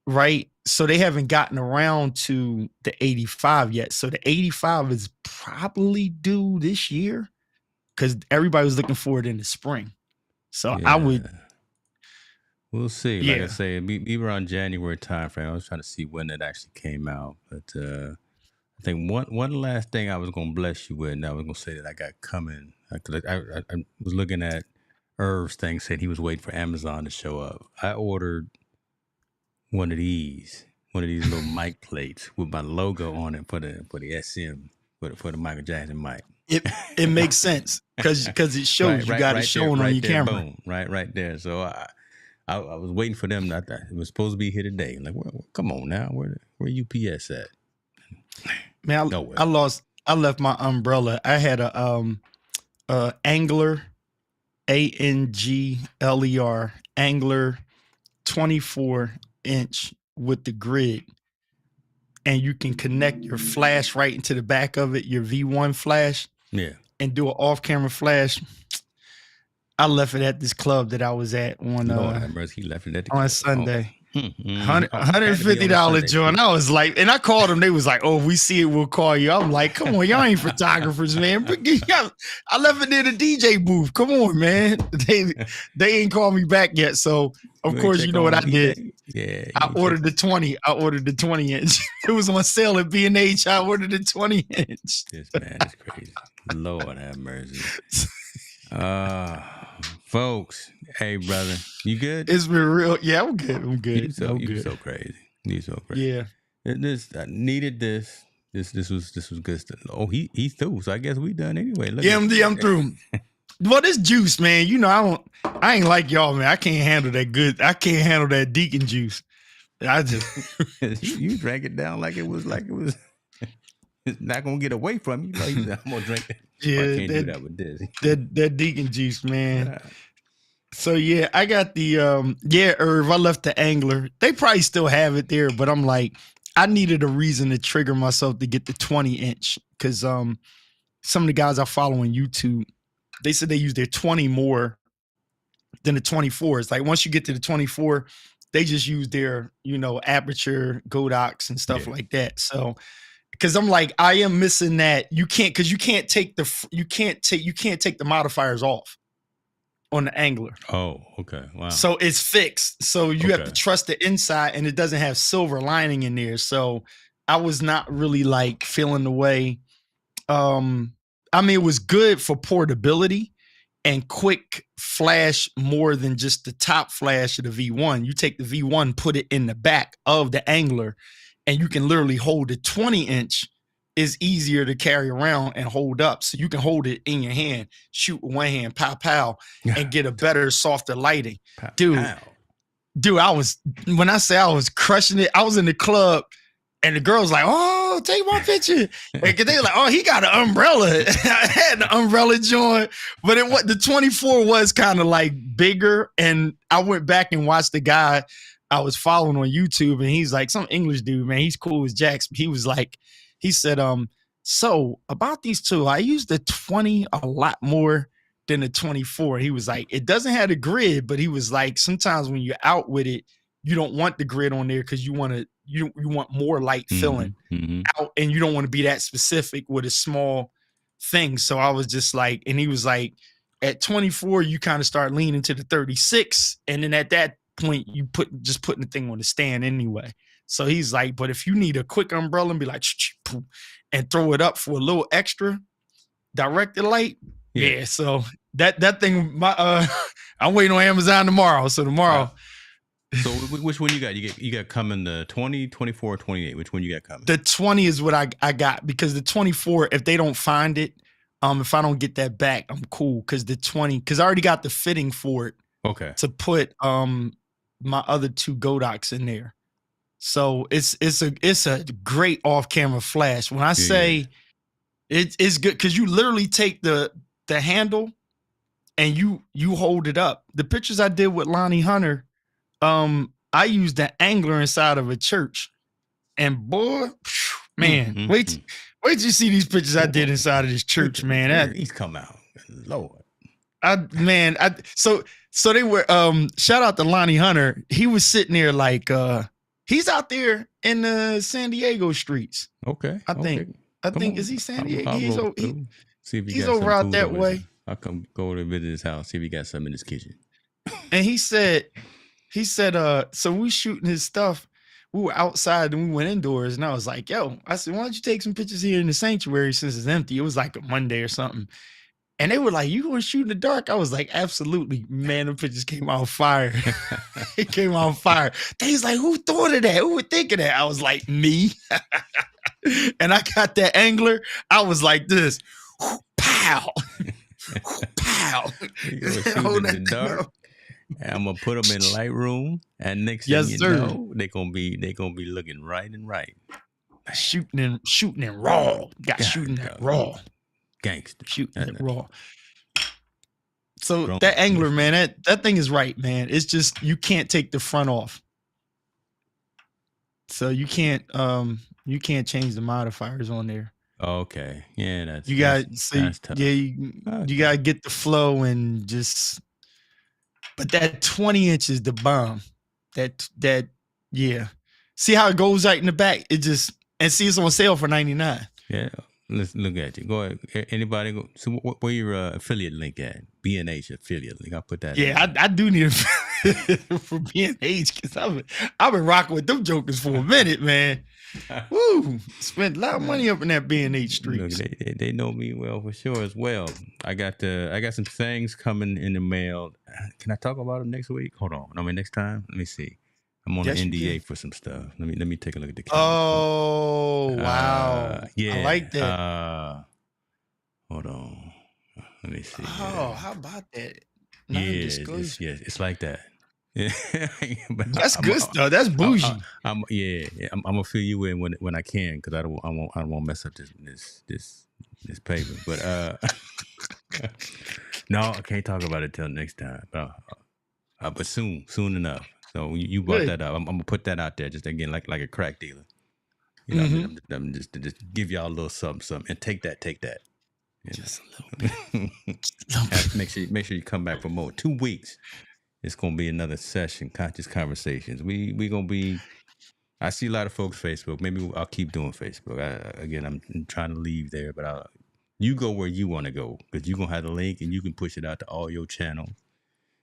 Right. So they haven't gotten around to the 85 yet. So the 85 is probably due this year because everybody was looking for it in the spring. So I would. We'll see. Like I say, we were on January time frame. I was trying to see when it actually came out. But I think one last thing I was going to bless you with, and I was going to say that I got coming. I was looking at Irv's thing, said he was waiting for Amazon to show up. I ordered one of these little mic plates with my logo on it for the SM, for the Michael Jackson mic. It makes sense because it shows you got it showing on your camera. Boom, right there. So I was waiting for them. It was supposed to be here today. Like, come on now, where UPS at? Man, I left my umbrella. I had a Angler, Angler, Angler 24-inch with the grid, and you can connect your flash right into the back of it, your V1 flash, and do an off-camera flash. I left it at this club that I was at on he left it at on Sunday. $150 joint. I was like, and I called them. They was like, "Oh, if we see it, we'll call you." I'm like, "Come on, y'all ain't photographers, man." I left it near the DJ booth. Come on, man. They ain't called me back yet. So of course, you know what I did? Yeah, I ordered the 20. I ordered the 20-inch. It was on sale at B&H. I ordered the 20-inch. This man is crazy. Lord have mercy. Folks, hey brother, you good? It's been real. Yeah, I'm good. You so crazy. You so crazy. Yeah. I needed this. This was good stuff. Oh, he through. So I guess we done anyway. I'm through. Well, this juice, man. You know, I ain't like y'all, man. I can't handle that good. I can't handle that Deacon juice. I just you drank it down like it was it's not gonna get away from you. Like, I'm gonna drink it. Yeah, I can't do that with this. That Deacon juice, man. So yeah, I got the Irv. I left the Angler. They probably still have it there, but I'm like, I needed a reason to trigger myself to get the 20-inch because some of the guys I follow on YouTube, they said they use their 20 more than the 24. It's like once you get to the 24, they just use their, aperture, Godox and stuff like that. So because I'm like, I am missing that. You can't take the modifiers off on the Angler. Oh, okay. Wow. So it's fixed. So you have to trust the inside, and it doesn't have silver lining in there. So I was not really like feeling the way. It was good for portability and quick flash more than just the top flash of the V1. You take the V1, put it in the back of the Angler, and you can literally hold the 20-inch is easier to carry around and hold up. So you can hold it in your hand, shoot with one hand, pow, pow, and get a better, softer lighting. Dude, when I say I was crushing it, I was in the club and the girls like, "Oh, take my picture." And they were like, "Oh, he got an umbrella." I had the umbrella joint, but the 24 was kind of like bigger. And I went back and watched the guy I was following on YouTube, and he's like some English dude, man. He's cool as Jax. He said, so about these two, I use the 20 a lot more than the 24. He was like, it doesn't have a grid, but he was like, sometimes when you're out with it, you don't want the grid on there because you want more light filling out, and you don't want to be that specific with a small thing. So I was just like, and he was like, at 24, you kind of start leaning to the 36, and then at that point, you putting the thing on the stand anyway. So he's like, but if you need a quick umbrella and be like, and throw it up for a little extra directed light, yeah. So that thing, I'm waiting on Amazon tomorrow. So tomorrow. So which one you got? You got coming the 20, 24, 28. Which one you got coming? The 20 is what I got, because the 24, if they don't find it, if I don't get that back, I'm cool. Because the 20, because I already got the fitting for it. Okay. To put my other 2 Godox in there. So it's a great off-camera flash. When I say it's good, because you literally take the handle and you hold it up. The pictures I did with Lonnie Hunter, I used the angler inside of a church, and boy, man, wait till you see these pictures I did inside of this church, man. He's come out, Lord. So they were shout out to Lonnie Hunter. He was sitting there like he's out there in the San Diego streets. Okay. I think is he San Diego? See if he's over out that way. I'll come go to visit his house, see if he got something in his kitchen. And he said, so we shooting his stuff. We were outside and we went indoors, and I was like, yo, I said, why don't you take some pictures here in the sanctuary since it's empty? It was like a Monday or something. And they were like, you going to shoot in the dark? I was like, absolutely. Man, the pictures came out fire. It came out fire. They was like, who thought of that? Who would think of that? I was like, me. And I got that angler. I was like this. Pow. Pow. You gonna shoot in the dark. I'm gonna put them in Lightroom, and next thing you know, they're gonna be looking right and right. Shooting in raw. Shooting at raw. Gangster. Shooting it raw. So that angler, man, that thing is right, man. It's just you can't take the front off. So you can't change the modifiers on there. Okay. Yeah, that's tough. Yeah, you gotta get the flow and just, but that 20 inch is the bomb. That yeah. See how it goes right in the back? It just, and see it's on sale for $99. Yeah. Let's look at you. Go ahead. Anybody go? So where your affiliate link at? B&H affiliate link. I'll put that. Yeah, I do need a for B&H, because I've been rocking with them jokers for a minute, man. Woo! Spent a lot of money up in that B&H streets. Look, they know me well for sure as well. I got some things coming in the mail. Can I talk about them next week? Hold on. Next time. Let me see. I'm on an NDA for some stuff. Let me take a look at the camera. Oh, wow. Yeah. I like that. Hold on. Let me see. Oh, how about that? It's like that. Yeah. That's good stuff. That's bougie. I'm gonna fill you in when I can, because I won't mess up this paper. But no, I can't talk about it till next time. But soon enough. So you brought that up. I'm gonna put that out there, just again like a crack dealer. You know, I'm just to just give y'all a little something, and take that. You just a little bit. Make sure you come back for more. 2 weeks. It's gonna be another session, Conscious Conversations. We gonna be. I see a lot of folks Facebook. Maybe I'll keep doing Facebook. I'm trying to leave there, but you go where you want to go, because you're gonna have the link and you can push it out to all your channels.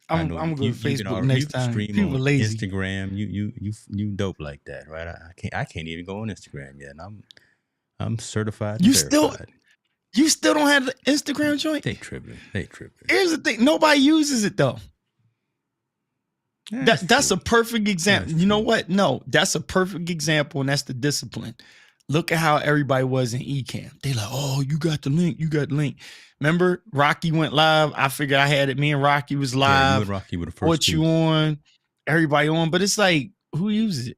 I'm gonna go to Facebook next time. People lazy. Instagram, you dope like that, right? I can't even go on Instagram yet. And I'm certified. You still don't have the Instagram joint? They tripping. Here's the thing: nobody uses it though. That's a perfect example. You know what? No, that's a perfect example, and that's the discipline. Look at how everybody was in eCam. They like, oh, you got the link. Remember, Rocky went live. I figured I had it. Me and Rocky was live. Yeah, you and Rocky were the first. What you on? Everybody on. But it's like, who uses it?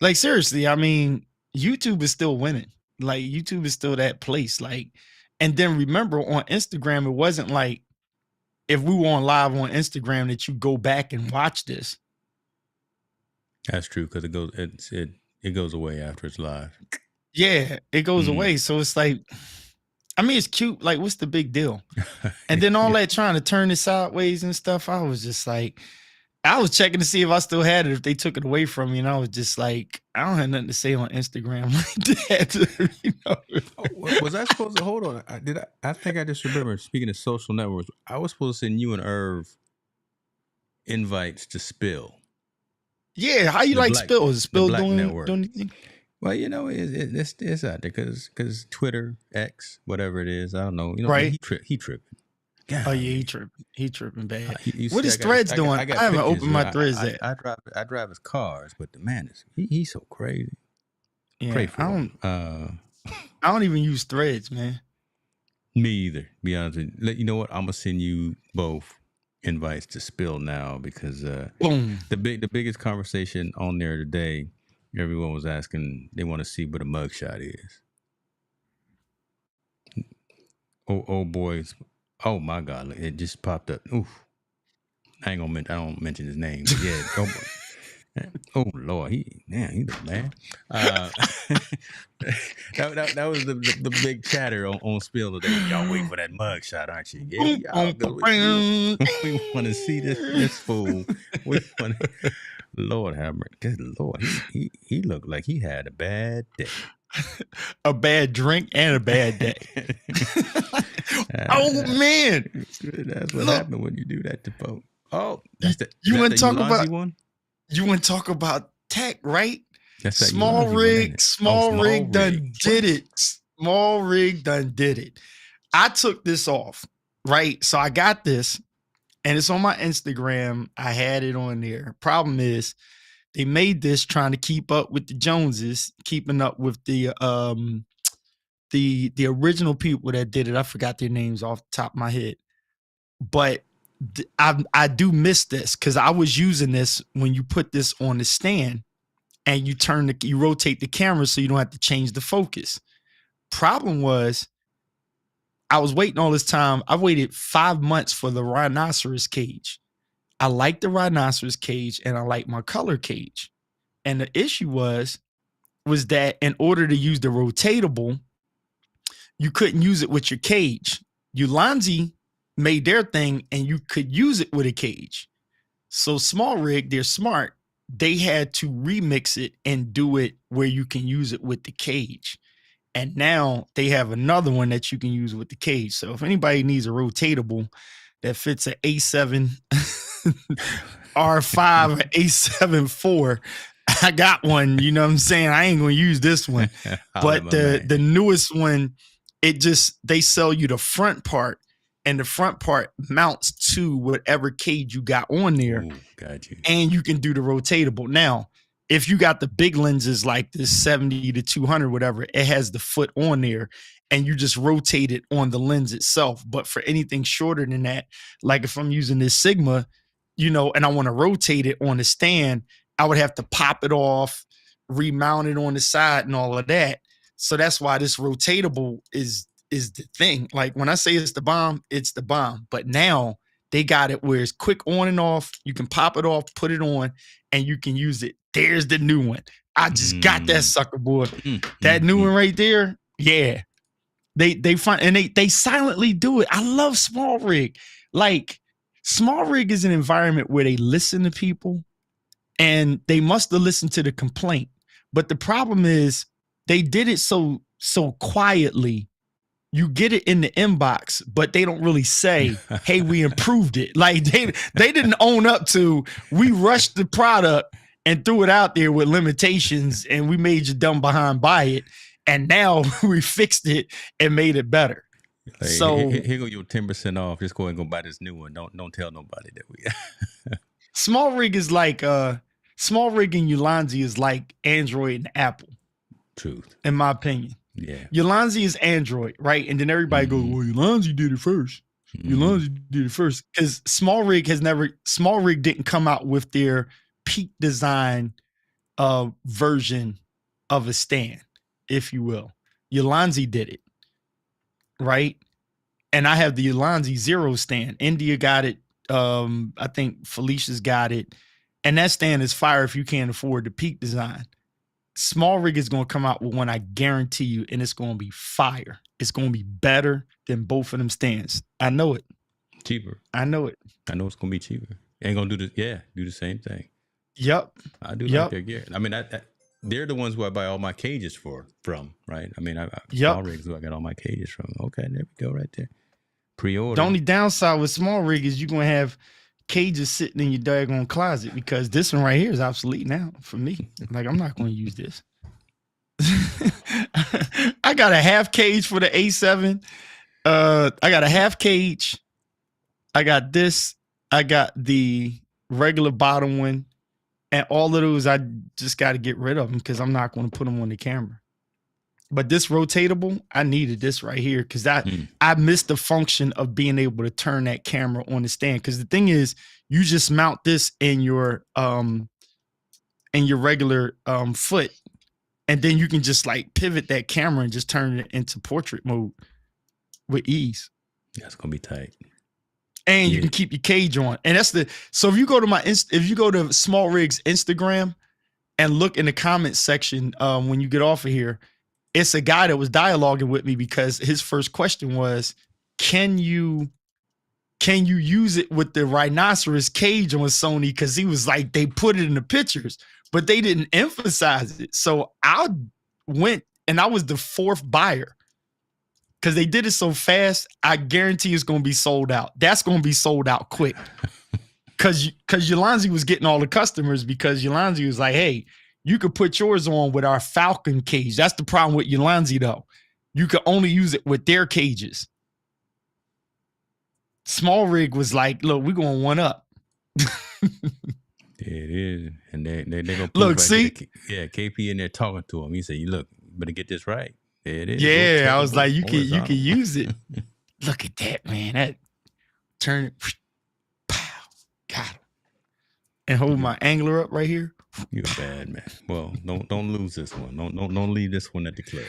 Like, seriously, I mean, YouTube is still winning. Like, YouTube is still that place. Like, and then remember, on Instagram, it wasn't like if we were on live on Instagram that you go back and watch this. That's true, because it goes away after it's live. Yeah, it goes away. So it's like, I mean, it's cute. Like, what's the big deal? And then all that trying to turn it sideways and stuff, I was just like, I was checking to see if I still had it, if they took it away from me, and I was just like, I don't have nothing to say on Instagram like that. You know? Was I supposed to hold on? I think I just remember, speaking of social networks, I was supposed to send you and Irv invites to Spill. Yeah, how you like Spill? Is Spill doing anything? Well, you know, it's out there because Twitter, X, whatever it is, I don't know. You know, right? He tripping. God, oh yeah, he tripping bad. What is Threads doing? I haven't opened my Threads yet. I drive his cars, but the man is he's so crazy. Yeah, Pray for him. I don't even use Threads, man. Me either. Be honest with you. You know what? I'm gonna send you both invites to Spill now because boom. The biggest conversation on there today. Everyone was asking. They want to see what a mugshot is. Oh boys. Oh my God! It just popped up. Oof. I don't mention his name. But yeah. Oh Lord, he look bad. That was the big chatter on Spill today. Y'all waiting for that mug shot, aren't you? Yeah, we want to see this fool. We want Lord have mercy. Good Lord, he looked like he had a bad day. A bad drink and a bad day. Oh man, that's what happened when you do that to folks. Oh, you want to talk about one? You want to talk about tech, right? Small rig done did it. Small rig done did it. I took this off, right? So I got this, and it's on my Instagram. I had it on there. Problem is, they made this trying to keep up with the Joneses, keeping up with the original people that did it. I forgot their names off the top of my head, but I do miss this because I was using this when you put this on the stand and you rotate the camera so you don't have to change the focus. Problem was, I was waiting all this time. I waited 5 months for the rhinoceros cage. I like the rhinoceros cage and I like my color cage. And the issue was that in order to use the rotatable, you couldn't use it with your cage. Ulanzi made their thing and you could use it with a cage. So Small Rig, they're smart. They had to remix it and do it where you can use it with the cage. And now they have another one that you can use with the cage. So if anybody needs a rotatable that fits an A7 R5 or A7 IV, I got one. You know what I'm saying? I ain't going to use this one. But the newest one, they sell you the front part, and the front part mounts to whatever cage you got on there. Ooh, got you. And you can do the rotatable. Now, if you got the big lenses like this 70 to 200, whatever, it has the foot on there and you just rotate it on the lens itself. But for anything shorter than that, like if I'm using this Sigma, and I want to rotate it on the stand, I would have to pop it off, remount it on the side and all of that. So that's why this rotatable is the thing. Like when I say it's the bomb, it's the bomb. But now they got it where it's quick on and off. You can pop it off, put it on, and you can use it. There's the new one. I just got that sucker, boy. That new one right there. Yeah. They find and they silently do it. I love Small Rig. Like Small Rig is an environment where they listen to people and they must have listened to the complaint. But the problem is they did it so quietly. You get it in the inbox, but they don't really say, hey, we improved it. Like they didn't own up to, we rushed the product and threw it out there with limitations and we made you dumb behind buy it. And now we fixed it and made it better. Like, so here go your 10% off. Just go ahead and go buy this new one. Don't tell nobody that we Small Rig is like Small Rig and Ulanzi is like Android and Apple. Truth. In my opinion. Yeah. Ulanzi is Android, right? And then everybody goes, well, Ulanzi did it first. Ulanzi did it first. Because Small Rig didn't come out with their peak design version of a stand, if you will. Ulanzi did it, right? And I have the Ulanzi Zero stand. India got it. I think Felicia's got it. And that stand is fire if you can't afford the peak design. Small Rig is going to come out with one, I guarantee you, and it's going to be fire. It's going to be better than both of them stands. I know it. Cheaper. I know it. I know it's going to be cheaper. Ain't gonna do the same thing. Yep. I do like their gear. I mean, they're the ones who I buy all my cages from, right? I mean, Small Rigs who I got all my cages from. Okay, there we go, right there. Pre-order. The only downside with Small Rig is you're gonna have cages sitting in your daggone closet because this one right here is obsolete now for me. Like, I'm not gonna use this. I got a half cage for the A7. I got a half cage. I got this. I got the regular bottom one. And all of those, I just got to get rid of them because I'm not going to put them on the camera. But this rotatable, I needed this right here because I missed the function of being able to turn that camera on the stand. Because the thing is, you just mount this in your regular foot, and then you can just like pivot that camera and just turn it into portrait mode with ease. That's gonna be tight. And you can keep your cage on. And so if you go to Small Rigs Instagram and look in the comments section when you get off of here, it's a guy that was dialoguing with me because his first question was, can you use it with the rhinoceros cage on Sony? Because he was like, they put it in the pictures, but they didn't emphasize it. So I went and I was the fourth buyer. Because they did it so fast, I guarantee it's going to be sold out. That's going to be sold out quick. Because Yolanzi was getting all the customers because Yolanzi was like, hey, you could put yours on with our Falcon cage. That's the problem with Yolanzi, though. You could only use it with their cages. Small Rig was like, look, we're going one up. It is. And they're going to look, see? KP in there talking to him. He said, look, you better get this right. It is. Yeah, I was like, you can use it. Look at that, man. That turn it, pow, got him. And hold my angler up right here. You're bad, man. Well, don't lose this one. Don't leave this one at the club.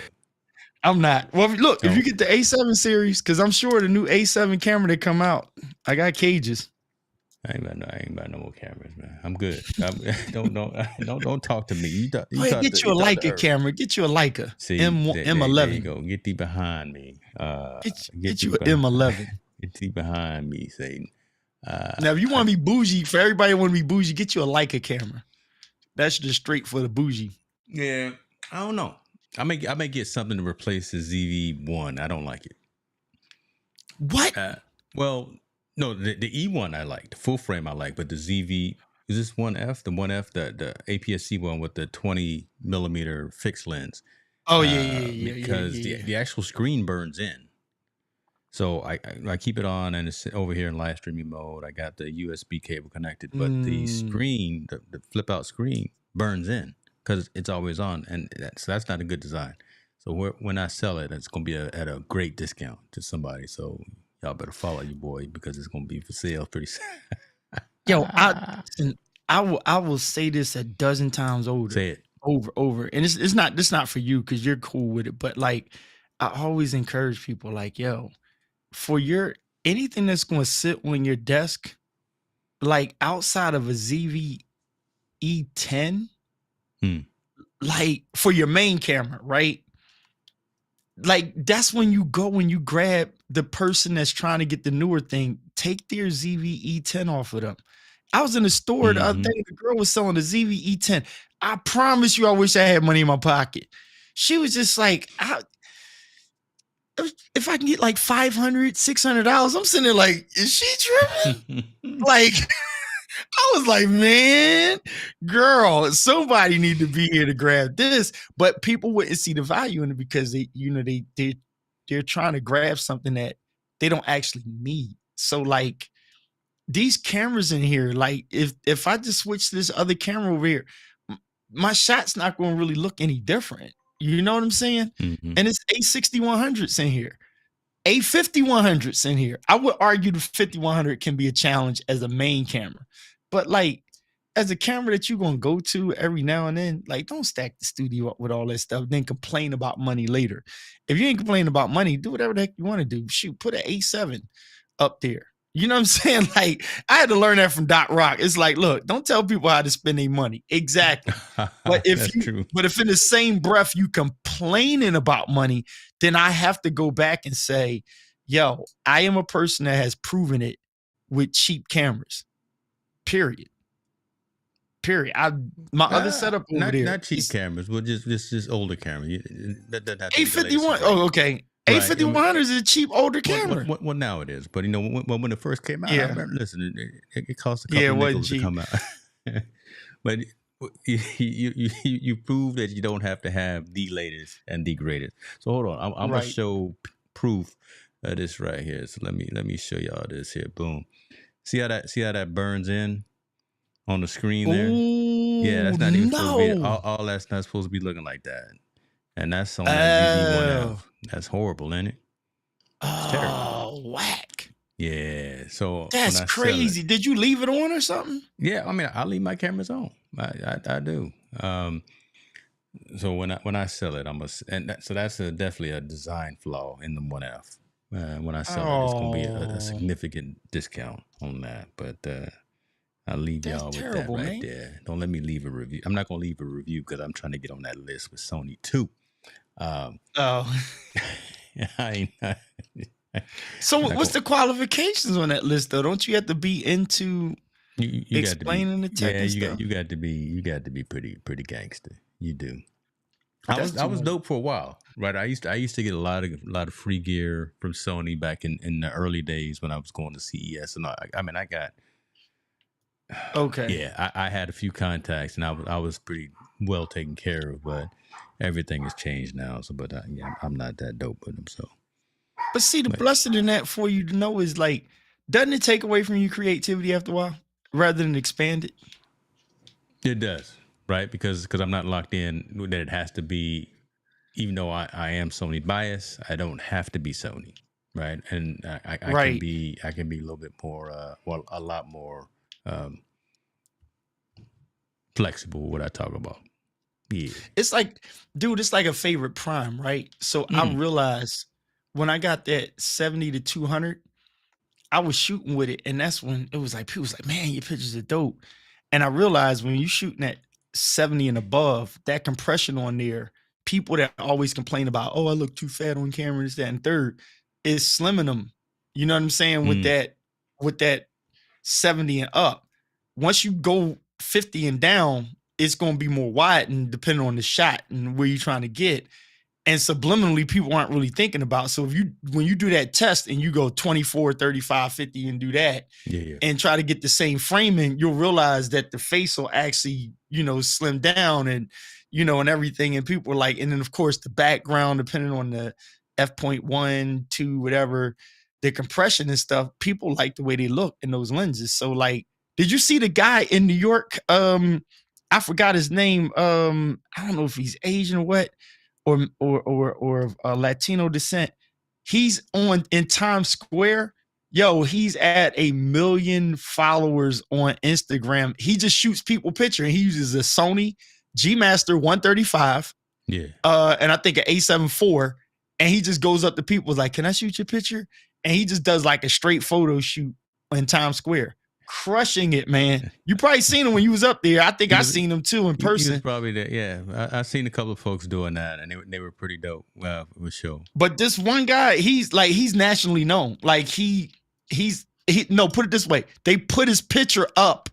I'm not. Well, look, if you get the A7 series, because I'm sure the new A7 camera that come out, I got cages. I ain't about no more cameras, man. I'm good. Don't talk to me. Get you a Leica camera. Get you a Leica. See, M11. There you go. Get thee behind me. Get you an M11. Get thee behind me, Satan. Now, if you want to be bougie, for everybody want to be bougie, get you a Leica camera. That's just straight for the bougie. Yeah, I don't know. I may get something to replace the ZV-1. I don't like it. What? Well. No, the E1 I like, the full frame I like, but the ZV, is this 1F? The 1F, the APS-C one with the 20 millimeter fixed lens. Oh, yeah. Because the actual screen burns in. So I keep it on and it's over here in live streaming mode. I got the USB cable connected, but the screen, the flip out screen burns in because it's always on. And that's not a good design. So when I sell it, it's going to be at a great discount to somebody. So y'all better follow your boy because it's gonna be for sale pretty soon. Yo, I will say this a dozen times over. Say it over, and it's not for you because you're cool with it. But like, I always encourage people, like, yo, for anything that's gonna sit on your desk, like outside of a ZV E10, like for your main camera, right? Like that's when you go and you grab the person that's trying to get the newer thing, take their ZV E10 off of them. I was in the store the other day, the girl was selling the ZV E10. I promise you, I wish I had money in my pocket. She was just like, if I can get like $500, $600, I'm sitting there like, is she tripping? Like, I was like, man, girl, somebody need to be here to grab this. But people wouldn't see the value in it because they're trying to grab something that they don't actually need. So like these cameras in here, like if I just switch this other camera over here, my shot's not going to really look any different. You know what I'm saying? Mm-hmm. And it's A6100s in here. A5100s in here. I would argue the 5100 can be a challenge as a main camera, but like as a camera that you're going to go to every now and then, like don't stack the studio up with all that stuff, then complain about money later. If you ain't complaining about money, do whatever the heck you want to do. Shoot, put an A7 up there. You know what I'm saying? Like I had to learn that from Doc Rock. It's like, look, don't tell people how to spend their money. Exactly. But if in the same breath you complaining about money, then I have to go back and say, yo, I am a person that has proven it with cheap cameras. Period. My other setup over there. Not cheap cameras, but just older cameras. That doesn't have to be the latest A51. and Oh, okay. Right. A5100 is a cheap older camera. Well, now it is. But when it first came out, I remember, listen, it cost a couple of nickels to come out. But you prove that you don't have to have the latest and the greatest. So hold on, I'm gonna show proof of this right here. So let me show y'all this here. Boom. See how that burns in on the screen there? Yeah, that's not even supposed to be. All that's not supposed to be looking like that. And that's on that UV1F. That's horrible, isn't it? It's terrible. Whack. Yeah. So that's crazy. Did you leave it on or something? Yeah, I mean, I leave my cameras on. I do. So when I sell it, so that's definitely a design flaw in the 1F. When I sell it, it's gonna be a significant discount on that. But I'll leave y'all with that right there. Don't let me leave a review. I'm not gonna leave a review because I'm trying to get on that list with Sony too. So what's the qualifications on that list though? Don't you have to be into you explaining the tech? Yeah, you got to be pretty gangster. You do. I was dope for a while, right? I used to get a lot of free gear from Sony back in the early days when I was going to CES, and I got. Okay. Yeah, I had a few contacts, and I was pretty well taken care of, but everything has changed now. So, but yeah, I'm not that dope with them. So, but see, the blessing in that for you to know is like, doesn't it take away from your creativity after a while, rather than expand it? It does, right? Because I'm not locked in that it has to be. Even though I am Sony biased, I don't have to be Sony, right? And I can be a little bit more, a lot more. Flexible with what I talk about. Yeah. It's like, dude, it's like a favorite prime, right? So I realized when I got that 70 to 200, I was shooting with it. And that's when it was like, people was like, man, your pictures are dope. And I realized when you're shooting at 70 and above, that compression on there, people that always complain about, oh, I look too fat on camera, this, that, and third, is slimming them. You know what I'm saying? With that 70 and up. Once you go 50 and down, it's going to be more wide and depending on the shot and where you're trying to get. And subliminally, people aren't really thinking about. So when you do that test and you go 24, 35, 50 and do that and try to get the same framing, you'll realize that the face will actually, slim down and, and everything. And people are like, and then of course the background, depending on the f.1, 2, whatever, the compression and stuff, people like the way they look in those lenses. So like, did you see the guy in New York? I forgot his name. I don't know if he's Asian or what, or Latino descent. He's in Times Square. Yo, he's at 1 million followers on Instagram. He just shoots people picture and he uses a Sony G Master 135. Yeah. And I think an A7 IV. And he just goes up to people like, can I shoot your picture? And he just does like a straight photo shoot in Times Square. Crushing it, man. You probably seen him when you was up there. I think I seen him too in person. He was probably there. Yeah, I seen a couple of folks doing that, and they were pretty dope. For sure. But this one guy, he's nationally known. Like put it this way: they put his picture up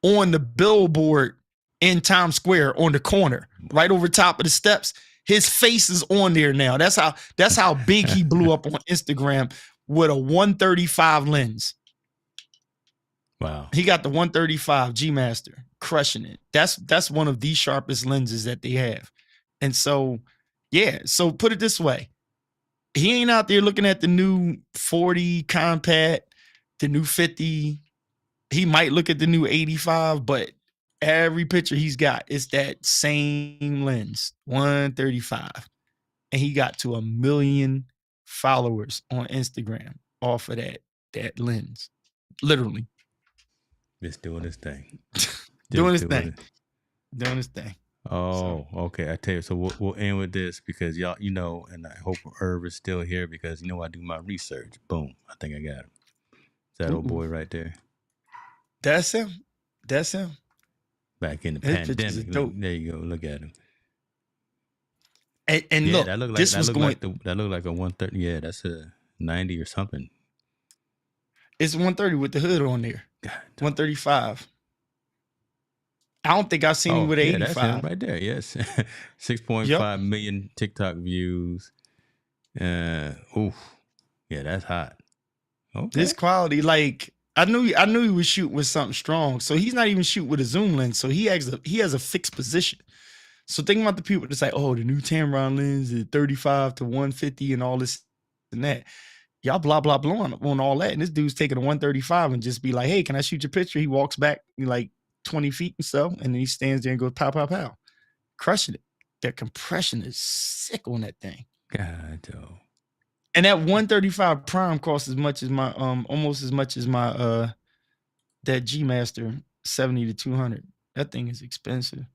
on the billboard in Times Square on the corner, right over top of the steps. His face is on there now. That's how big he blew up on Instagram with a 135 lens. Wow. He got the 135 G Master, crushing it. That's one of the sharpest lenses that they have. And so, yeah. So put it this way. He ain't out there looking at the new 40 compact, the new 50. He might look at the new 85, but every picture he's got is that same lens, 135. And he got to 1 million followers on Instagram off of that lens. Literally. Just doing his thing. Doing his thing. Oh, okay. I tell you. So we'll end with this because y'all, and I hope Irv is still here because I do my research. Boom. I think I got him. Is that old boy right there? That's him. Back in the pandemic. There you go. Look at him. And look, that looked like a 130. Yeah, that's a 90 or something. It's 130 with the hood on there. God, 135. I don't think I've seen him with 85. That's him right there. Yes, 6.5 million TikTok views. Yeah, that's hot. Okay. This quality, like I knew he was shooting with something strong. So he's not even shooting with a zoom lens. So he has a fixed position. So think about the people that's like, oh, the new Tamron lens is 35 to 150 and all this and that. Y'all blah blah blah on all that, and this dude's taking a 135 and just be like, hey, can I shoot your picture? He walks back like 20 feet and so, and then he stands there and goes pow pow pow, crushing it. That compression is sick on that thing. God, oh. And that 135 prime costs as much as my almost as much as my that G Master 70 to 200. That thing is expensive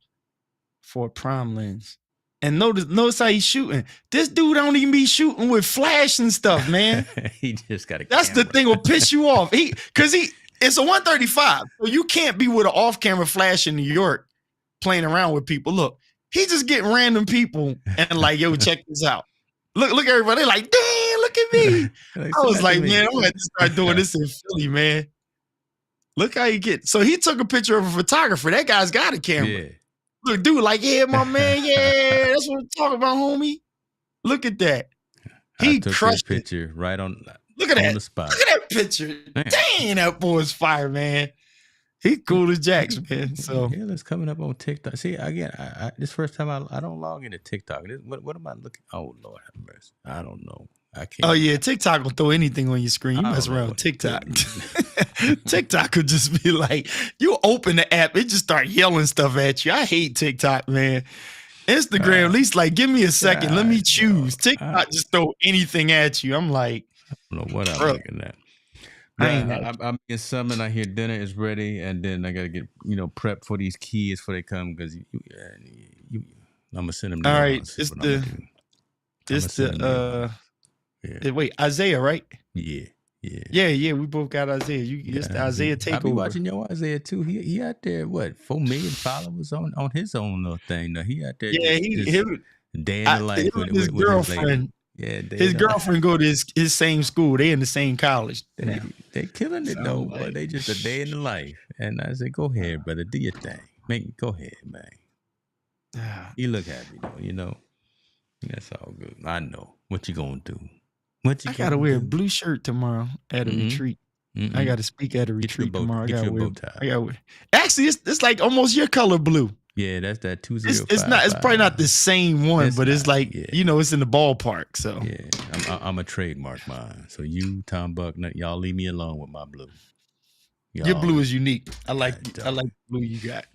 for a prime lens. And notice how he's shooting. This dude don't even be shooting with flash and stuff, man. He just got a That's camera. the thing will piss you off. It's a 135. So you can't be with an off-camera flash in New York playing around with people. Look, he's just getting random people and like, yo, check this out. Look everybody like, damn, look at me. I was like, man, I'm gonna have to start doing this in Philly, man. Look how he get. So he took a picture of a photographer. That guy's got a camera. Yeah. Look, dude, like, yeah, my man, yeah, that's what I'm talking about, homie. Look at that. He took crushed that picture right on. Look at on that. the spot. Look at that picture. Dang, that boy's fire, man. He cool as jacks, man. So yeah, it's coming up on TikTok. See, again, I this first time I don't log into TikTok. What am I looking? Oh Lord have mercy. I don't know. I can't. Oh yeah, TikTok will throw anything on your screen. You mess around with TikTok. TikTok could just be like, you open the app, it just start yelling stuff at you. I hate TikTok, man. Instagram, at least like, give me a second. Let me choose. TikTok just throw anything at you. I'm like, I don't know what I'm looking at. I'm in Summon. I hear dinner is ready, and then I gotta get prep for these kids before they come because I'm gonna send them. All right, wait, Isaiah, right? Yeah. We both got Isaiah. It's the Isaiah takeover. I be watching your Isaiah too. He out there, 4 million followers on his own little thing. Now he out there. Yeah, day in the life with his girlfriend. His girlfriend go to his same school. They in the same college. They killing it though, boy. They just a day in the life. And I said, go ahead, brother, do your thing. Go ahead, man. You look happy though, That's all good. I know what you gonna do. I gotta wear a blue shirt tomorrow at a retreat. I gotta speak at a retreat tomorrow. I gotta wear. Actually, it's like almost your color blue. Yeah, that's that 205. It's probably not the same one, but it's like it's in the ballpark. So yeah, I'm a trademark mine. So you, Tom Buckner, y'all leave me alone with my blue. Your blue is unique. I like the blue you got.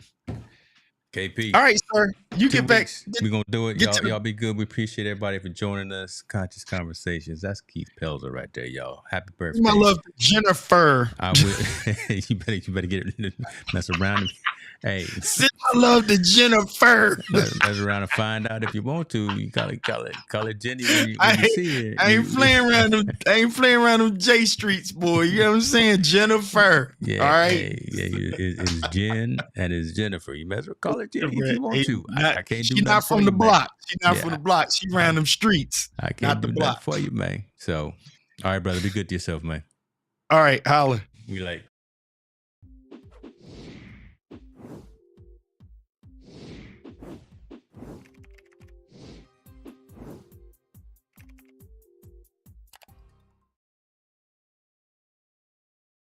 KP. All right, sir. You get back. We're going to do it. Y'all be good. We appreciate everybody for joining us. Conscious Conversations. That's Keith Pelzer right there, y'all. Happy birthday. My love, Jennifer. I will. you better get it. Mess around. Hey. I love the Jennifer. Mess around and find out if you want to. You call it Jenny when you see it. I ain't playing around them J Streets, boy. You know what I'm saying? Jennifer. Yeah. All right. It's Jen and it's Jennifer. You mess with call it Jenny if you want to. I can't do She's not from the block. She's not from the block. She around them streets. I can't do that for you, man. So, all right, brother. Be good to yourself, man. All right, holler. We like.